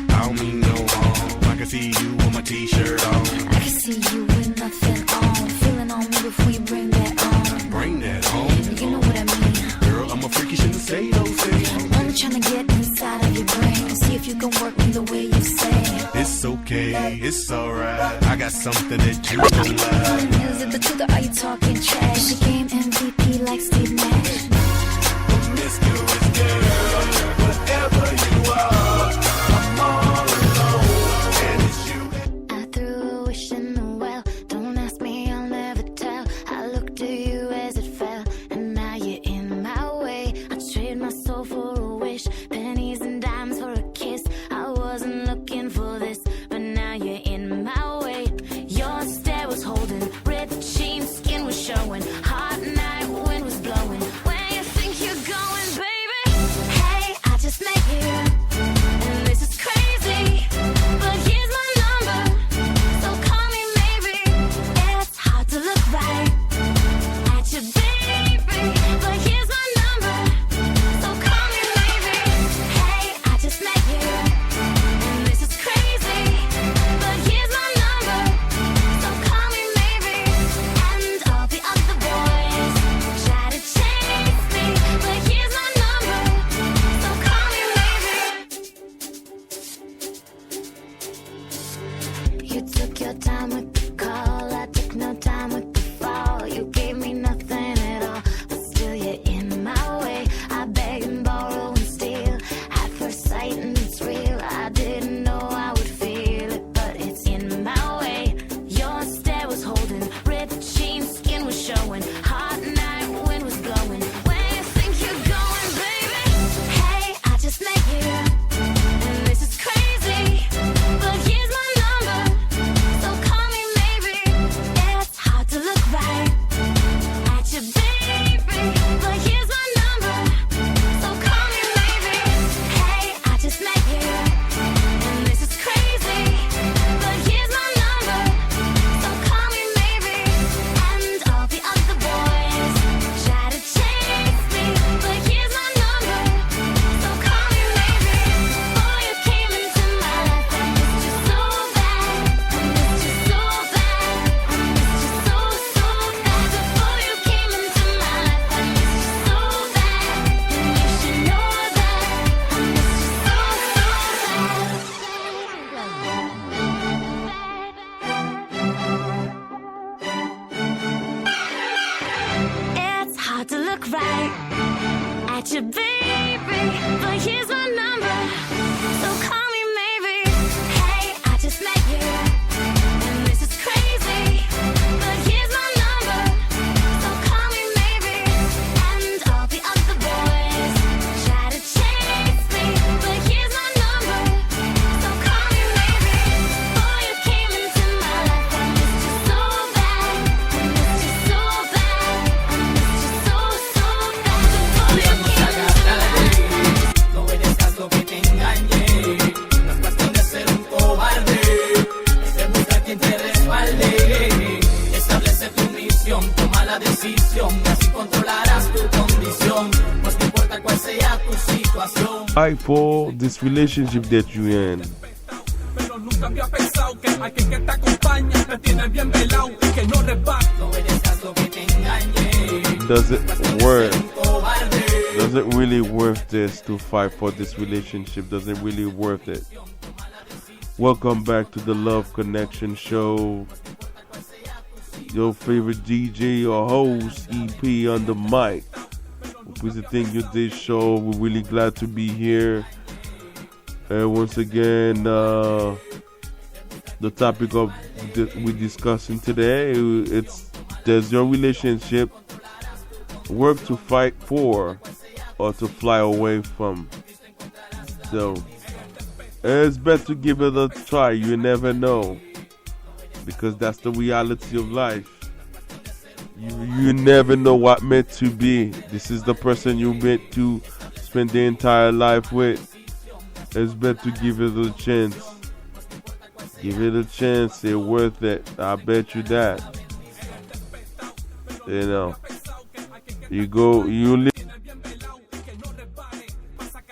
I don't mean no harm. I can see you with my t-shirt on. I can see you with nothing on. Feeling on me before you bring that on. Bring that home. You know what I mean. Girl, I'm a freaky, shouldn't say those things. I'm only trying to get inside of your brain. See if you can work me the way you say. It's okay, it's alright. I got something that you don't like. Is it the truth or are you talking trash? The game MVP like Steve Nash. Promiscuous girl, whatever you are, I'm all alone, and it's you. I threw a wish in the well. Don't ask me, I'll never tell. I looked to you as it fell, and now you're in my way. I trade my soul for a wish, pennies and dimes for a kiss. I wasn't looking for this, but now you're in my way. Your stare was holding, red jeans, skin was showing, hot night wind was blowing. Where you think you're going, baby? Hey, I just met you, and this is crazy, but here's my number, so call me maybe. It's hard to look right at you, baby, but here's my number, so call me maybe. Hey, I just met you, and this is crazy, but here's my number, so call me maybe. And all the other boys try to chase me, but here's my number, so call me maybe. You took your time with the call, I took no time with the fall. You gave me nothing at all, but still you're in my way. I beg and borrow and steal at first sight, and it's real. I didn't know I would feel it, but it's in my way. Your stare was holding, red jeans, skin was showing, hot night wind was blowing. Where you think you're going, baby? Hey, I just met you, and this is crazy, but here's my number, so call me maybe. It's hard to look right at you, baby, but here's my number, so call me maybe. Hey, I just met you, and this is crazy, but here's my number, so call me maybe. And all the other boys try to chase me, but here's my number, so call me maybe. Before you came into my life, I missed you so bad, I missed you so bad, I missed you so, so bad. Before you came into my life, I missed you so bad, and you should know that I missed you so, It's hard to look right at you, baby, but here's my number, so call me maybe. Hey, I just met you, and this is crazy, but here's my number, so call me maybe. And all the other boys try to chase me, but here's my number, so call me maybe. Before you came into my life, I missed you so bad, I missed you so bad, I missed you so, so bad. Before you came into my life. No obedezcas lo que te engañe. No es cuestión de ser un cobarde. Es de buscar quien te respalde. Establece tu misión, toma la decisión. Así controlarás tu condición. Pues no importa cuál sea tu situación. Fight for this relationship that you're in. nunca había pensado que alguien que te acompaña te tiene bien velado y que no rebate. No obedezcas lo que te engañe. Does it work? Does it really worth this to fight for this relationship? Does it really worth it? Welcome back to the Love Connection Show. Your favorite DJ or host, EP on the mic. Visiting you this show. We're really glad to be here. Once again, the topic of we're discussing today, it's does your relationship work to fight for or to fly away from? So it's best to give it a try. You never know, because that's the reality of life. You never know what meant to be. This is the person you meant to spend the entire life with. It's better to give it a chance. Give it a chance. It's worth it. I bet you that. You know, you go, you live.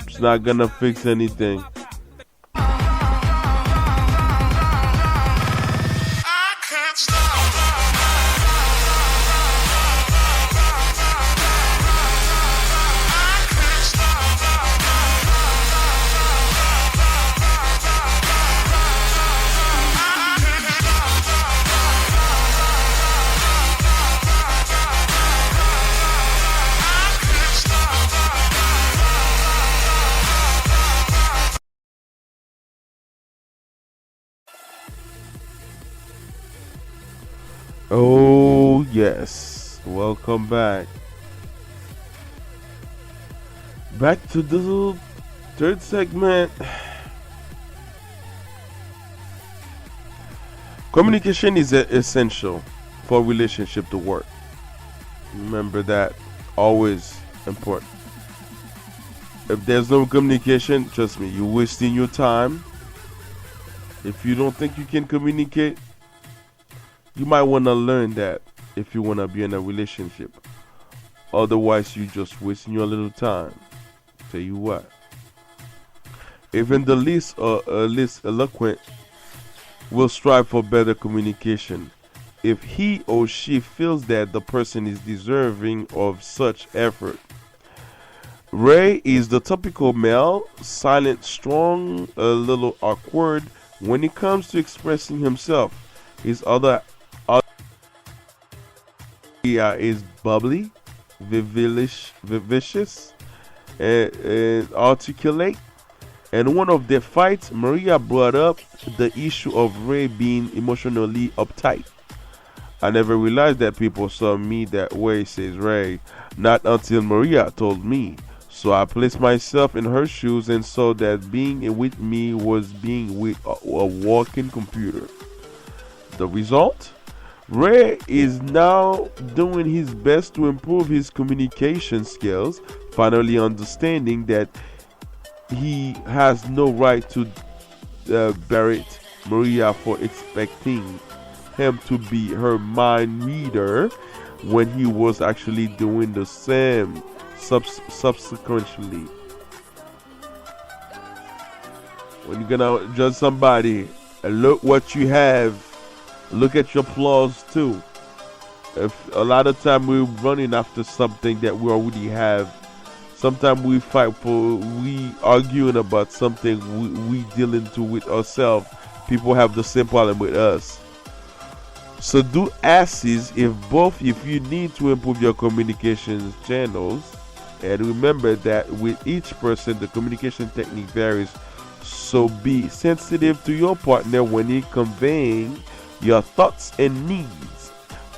It's not gonna fix anything. Oh, yes. Welcome back. Back to the third segment. Communication is essential for a relationship to work. Remember that. Always important. If there's no communication, trust me, you're wasting your time. If you don't think you can communicate, you might want to learn that if you want to be in a relationship. Otherwise, you're just wasting your little time. Tell you what. Even the least eloquent will strive for better communication if he or she feels that the person is deserving of such effort. Ray is the typical male, silent, strong, a little awkward when it comes to expressing himself. His other is bubbly, vivacious, and articulate. And one of their fights, Maria brought up the issue of Ray being emotionally uptight. I never realized that people saw me that way, says Ray, not until Maria told me. So I placed myself in her shoes and saw that being with me was being with a walking computer. The result? Ray is now doing his best to improve his communication skills, finally understanding that he has no right to berate Maria for expecting him to be her mind reader when he was actually doing the same subsequently. When you're gonna judge somebody, look what you have. Look at your flaws too. If a lot of time we're running after something that we already have. Sometimes we arguing about something we dealing to with ourselves. People have the same problem with us. So do asses if you need to improve your communication channels. And remember that with each person the communication technique varies. So be sensitive to your partner when he conveying your thoughts and needs.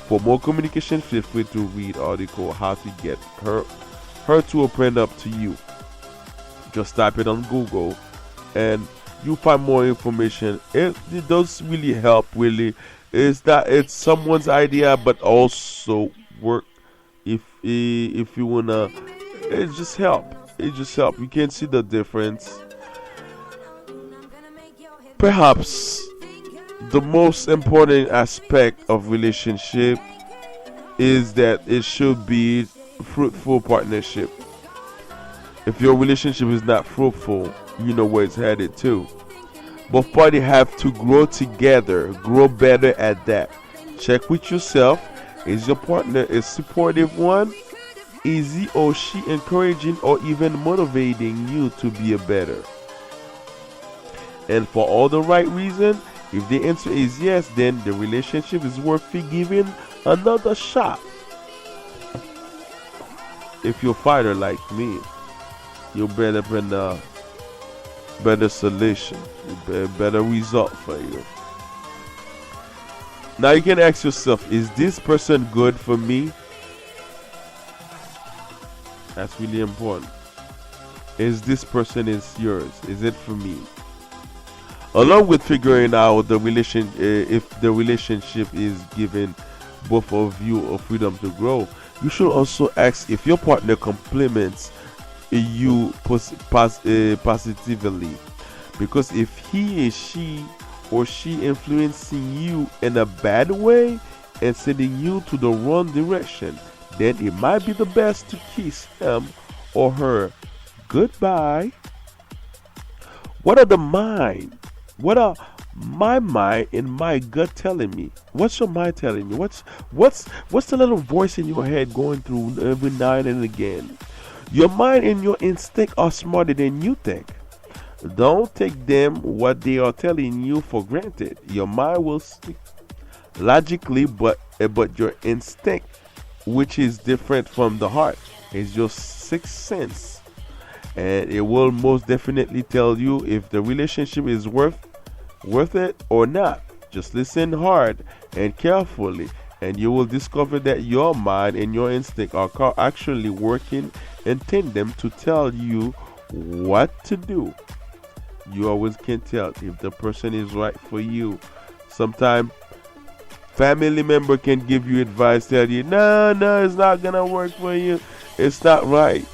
For more communication, feel free to read article How to Get Her to Open Up to You. Just type it on Google and you'll find more information. It does really help, really. It's someone's idea, but also work if you wanna. It just help. You can see the difference. Perhaps the most important aspect of relationship is that it should be fruitful partnership. If your relationship is not fruitful, you know where it's headed to. Both parties have to grow together, grow better at that. Check with yourself. Is your partner a supportive one? Is he or she encouraging or even motivating you to be a better? And for all the right reasons, if the answer is yes, then the relationship is worth giving another shot. If you're a fighter like me, you'll better bring a better solution, a better result for you. Now you can ask yourself, is this person good for me? That's really important. Is this person is yours? Is it for me? Along with figuring out if the relationship is giving both of you a freedom to grow, you should also ask if your partner compliments you positively. Because if he is she or she influencing you in a bad way and sending you to the wrong direction, then it might be the best to kiss him or her goodbye. What are my mind and my gut telling me? What's your mind telling you? What's the little voice in your head going through every now and again? Your mind and your instinct are smarter than you think. Don't take them what they are telling you for granted. Your mind will speak logically, but your instinct, which is different from the heart, is your sixth sense, and it will most definitely tell you if the relationship is worth it or not. Just listen hard and carefully, and you will discover that your mind and your instinct are actually working in tandem to tell you what to do. You always can tell if the person is right for you. Sometimes family member can give you advice, tell you, no, it's not gonna work for you. It's not right.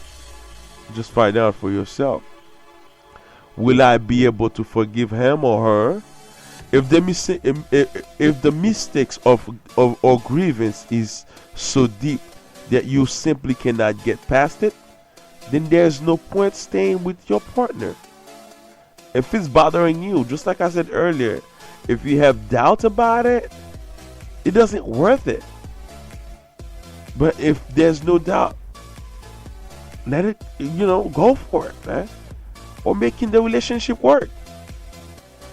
Just find out for yourself. Will I be able to forgive him or her? If the mistakes or grievance is so deep that you simply cannot get past it, then there's no point staying with your partner. If it's bothering you, just like I said earlier, if you have doubt about it, it doesn't worth it. But if there's no doubt, let it, go for it, man. Or making the relationship work.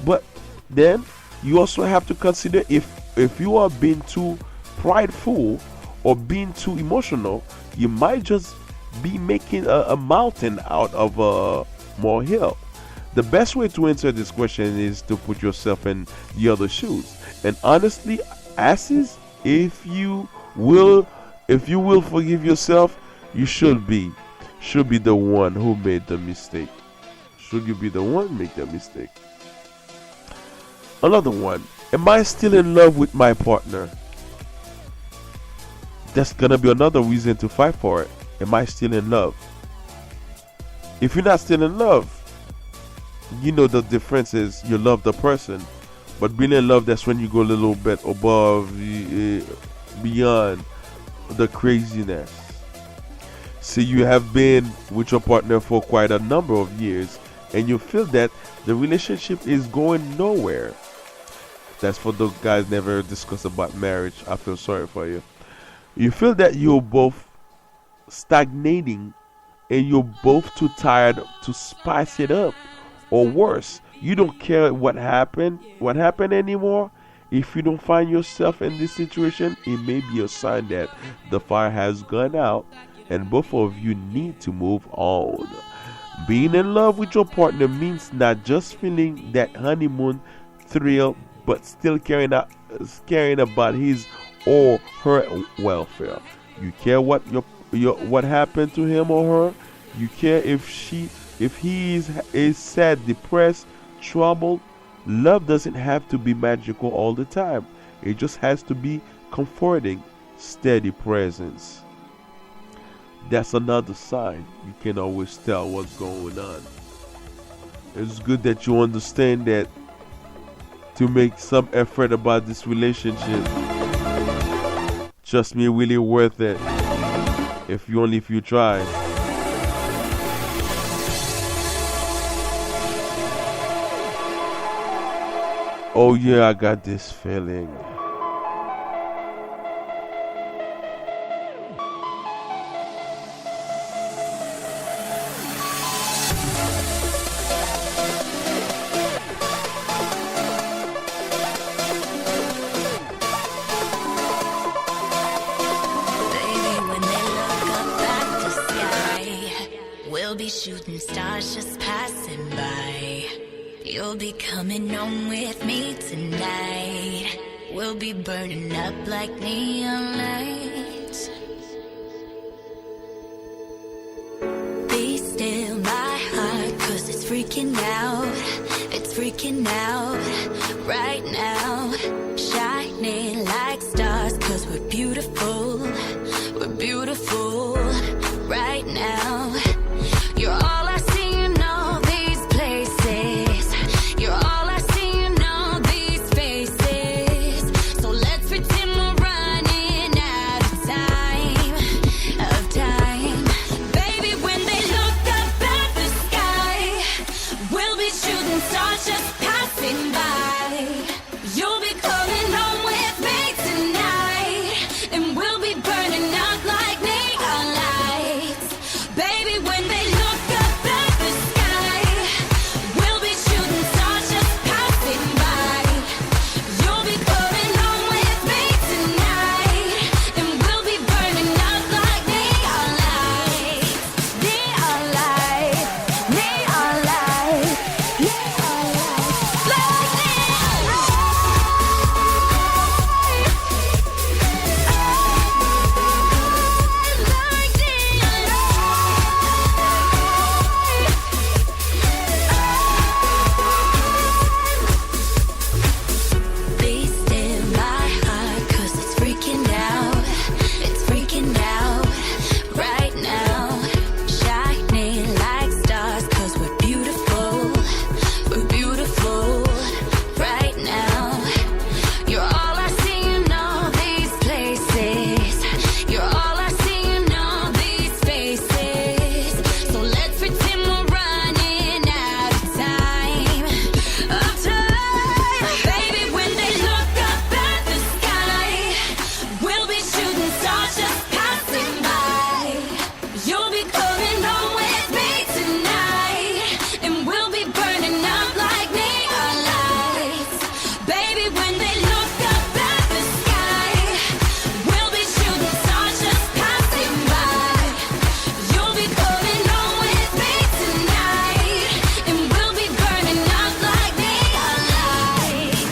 But then you also have to consider if you are being too prideful or being too emotional, you might just be making a mountain out of a molehill. The best way to answer this question is to put yourself in the other shoes. And honestly, asses, if you will forgive yourself, you should be the one who made the mistake. Should you be the one make the mistake? Another one. Am I still in love with my partner? That's gonna be another reason to fight for it. Am I still in love? If you're not still in love, the difference is you love the person. But being in love, that's when you go a little bit above, beyond the craziness. See, you have been with your partner for quite a number of years, and you feel that the relationship is going nowhere. That's for those guys never discuss about marriage. I feel sorry for you. You feel that you're both stagnating, and you're both too tired to spice it up, or worse, you don't care what happened anymore. If you don't find yourself in this situation, it may be a sign that the fire has gone out and both of you need to move on. Being in love with your partner means not just feeling that honeymoon thrill, but still caring about his or her welfare. You care what happened to him or her. You care if he is sad, depressed, troubled. Love doesn't have to be magical all the time. It just has to be comforting, steady presence. That's another sign you can always tell what's going on. It's good that you understand that to make some effort about this relationship, trust me, really worth it. If you try. Oh yeah, I got this feeling. We'll be shooting stars just passing by. You'll be coming home with me tonight. We'll be burning up like neon lights. Be still my heart, 'cause it's freaking out. It's freaking out right now. Shining like stars, 'cause we're beautiful. We're beautiful right now. You're all I see in all these places. You're all I see in all these faces. So let's pretend we're running out of time. Baby, when they look up at the sky, we'll be shooting stars just passing by. You'll be coming home with me tonight, and we'll be burning up like neon lights. Baby, when they look up at the sky, we'll be shooting stars just passing by. You'll be coming home with me tonight, and we'll be burning up like neon lights. Neon lights, neon lights, neon lights, like neon Be still my heart, 'cause it's freaking out. It's freaking out right now. Shining like stars, 'cause we're beautiful. We're beautiful right now. You're all I see in all these places. You're all I see in all these faces. So let's pretend we're running out of time. Baby, when they look up at the sky, we'll be shooting stars just passing by. You'll be coming home with me tonight, and we'll be burning up like neon lights. Baby, when they look up at the sky, we'll be shooting stars just passing by. You'll be coming home with me tonight, and we'll be burning up like neon lights.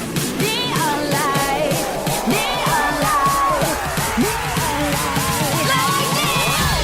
Neon lights, neon lights, neon lights, like neon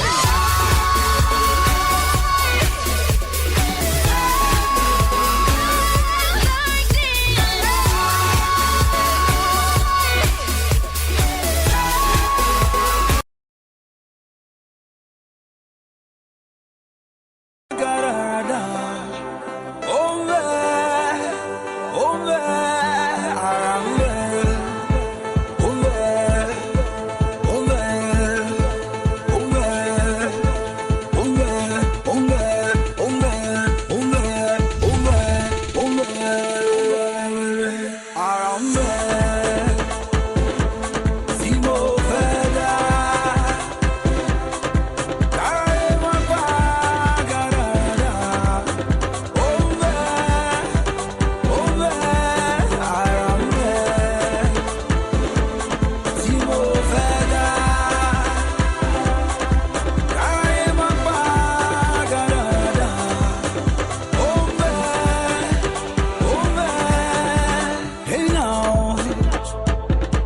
Hey now,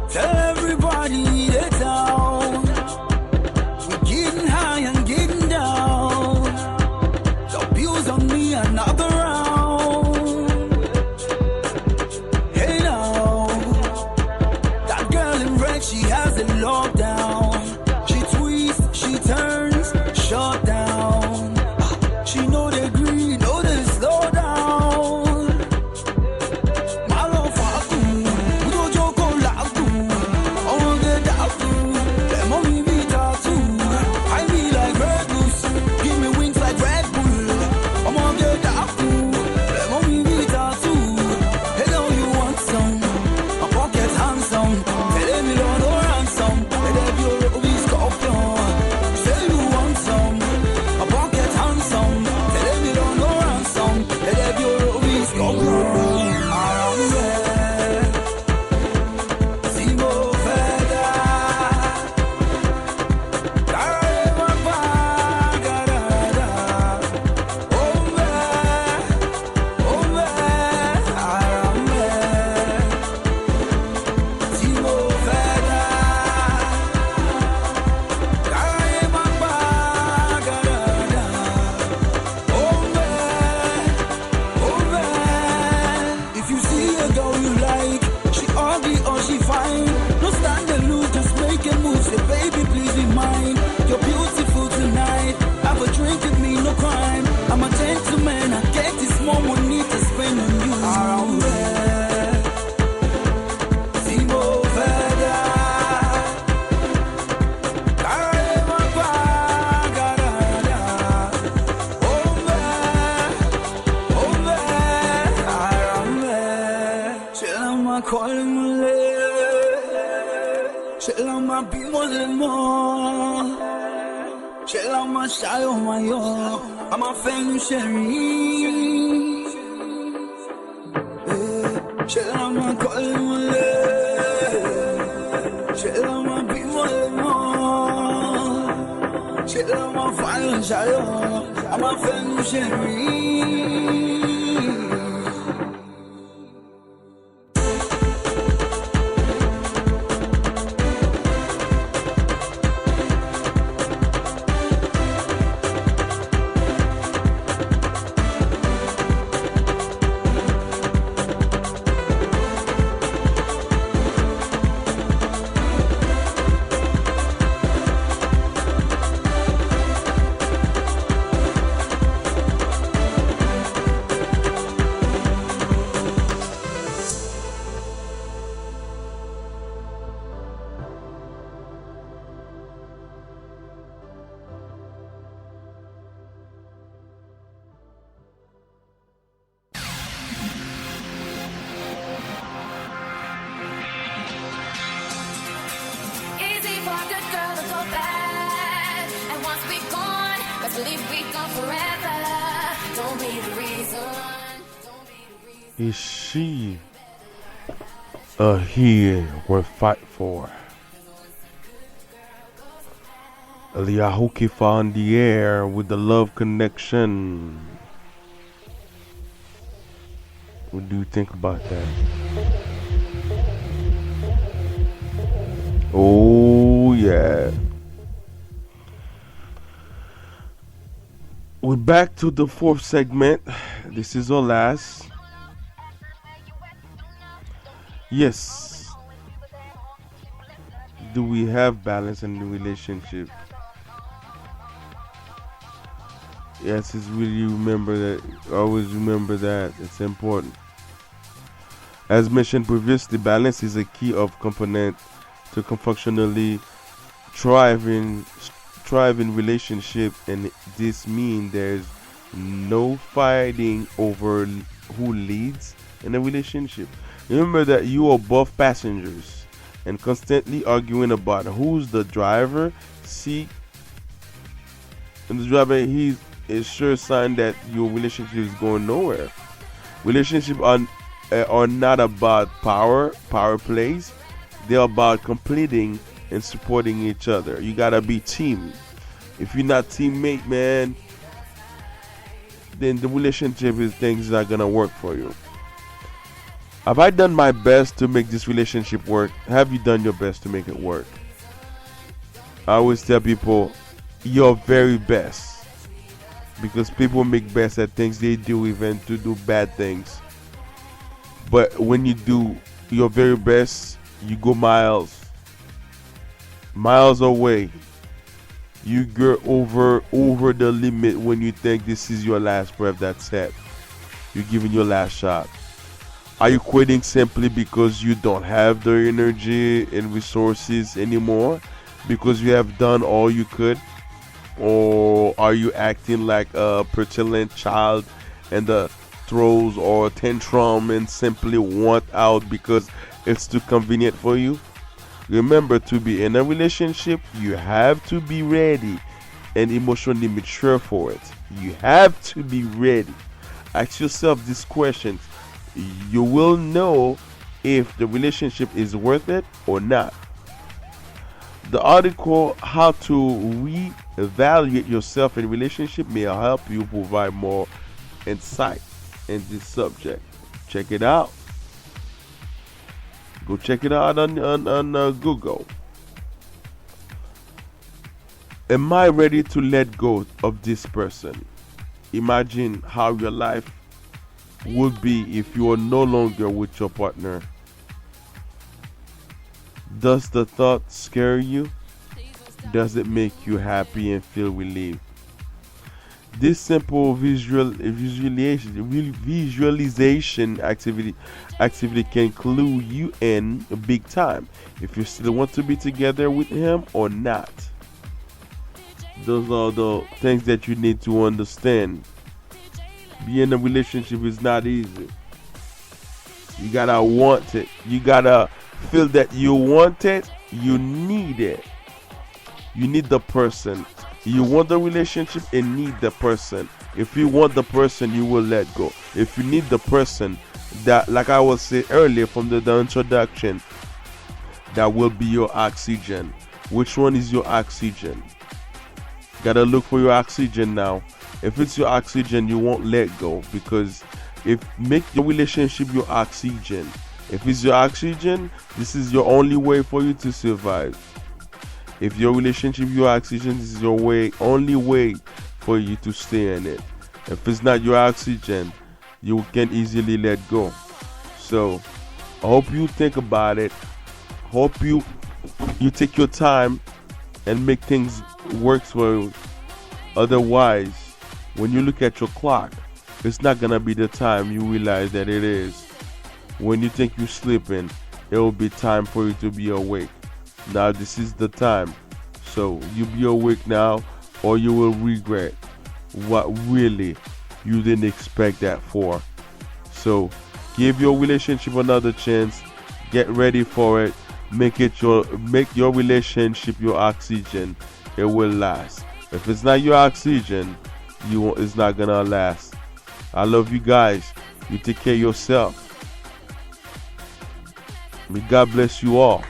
tell everybody the town. We're getting high and getting down. The views on me are not around. Hey now, that girl in red, she has it locked down. She twists, she turns, shut down. She know the green, know the slow down. My love for aku, we don't joke on like you. I want get that food, let mommy be tattoo. I be like Red Goose, give me wings like Red Bull. I want get that food. C'est la ma pimo de moi. C'est la ma sayo mayo. I'm a fan chérie. C'est la ma colmole. C'est la ma pimo de moi. C'est la ma fan sayo. I'm a fan chérie. Easy for a good girl to go bad. And once we gone, best believe we gone forever. Don't be the reason. Is she a he worth fight for? Eliyahu on the air with the love connection. What do you think about that? Oh yeah. We're back to the fourth segment. This is our last. Yes. Do we have balance in the relationship? Yes, it's really remember that. Always remember that. It's important. As mentioned previously, balance is a key of component to functionally thriving relationship, and this means there's no fighting over who leads in a relationship. Remember that you are both passengers, and constantly arguing about who's the driver seat. And the driver, he's a sure sign that your relationship is going nowhere. Relationships are not about power plays. They're about completing and supporting each other. You gotta be team. If you're not teammate, man, then the relationship is things not gonna work for you. Have I done my best to make this relationship work? Have you done your best to make it work? I always tell people your very best, because people make best at things they do, even to do bad things. But when you do your very best, you go miles away. You go over the limit when you think this is your last breath. That's it. You're giving your last shot. Are you quitting simply because you don't have the energy and resources anymore, because you have done all you could? Or are you acting like a petulant child and the throws or tantrum and simply want out because it's too convenient for you? Remember, to be in a relationship, you have to be ready and emotionally mature for it. You have to be ready. Ask yourself these questions. You will know if the relationship is worth it or not. The article, How to Reevaluate Yourself in Relationship, may help you provide more insight in this subject. Check it out. Go check it out on Google. Am I ready to let go of this person? Imagine how your life would be if you are no longer with your partner. Does the thought scare you? Does it make you happy and feel relieved? This simple visualization activity can clue you in big time if you still want to be together with him or not. Those are the things that you need to understand. Being in a relationship is not easy. You gotta want it. You gotta feel that you want it. You need it. You need the person. You want the relationship and need the person. If you want the person, you will let go. If you need the person, that, like I was saying earlier from the introduction, that will be your oxygen. Which one is your oxygen? Gotta look for your oxygen now. If it's your oxygen, you won't let go, because if make your relationship your oxygen. If it's your oxygen, this is your only way for you to survive. If your relationship your oxygen, this is your only way for you to stay in it. If it's not your oxygen, you can easily let go. So I hope you think about it. Hope you take your time and make things work for you. Otherwise, when you look at your clock, it's not gonna be the time you realize that it is. When you think you're sleeping, it will be time for you to be awake. Now this is the time. So you be awake now, or you will regret what really you didn't expect that for. So give your relationship another chance. Get ready for it. Make your relationship your oxygen. It will last. If it's not your oxygen, it's not gonna last. I love you guys. You take care of yourself. May God bless you all.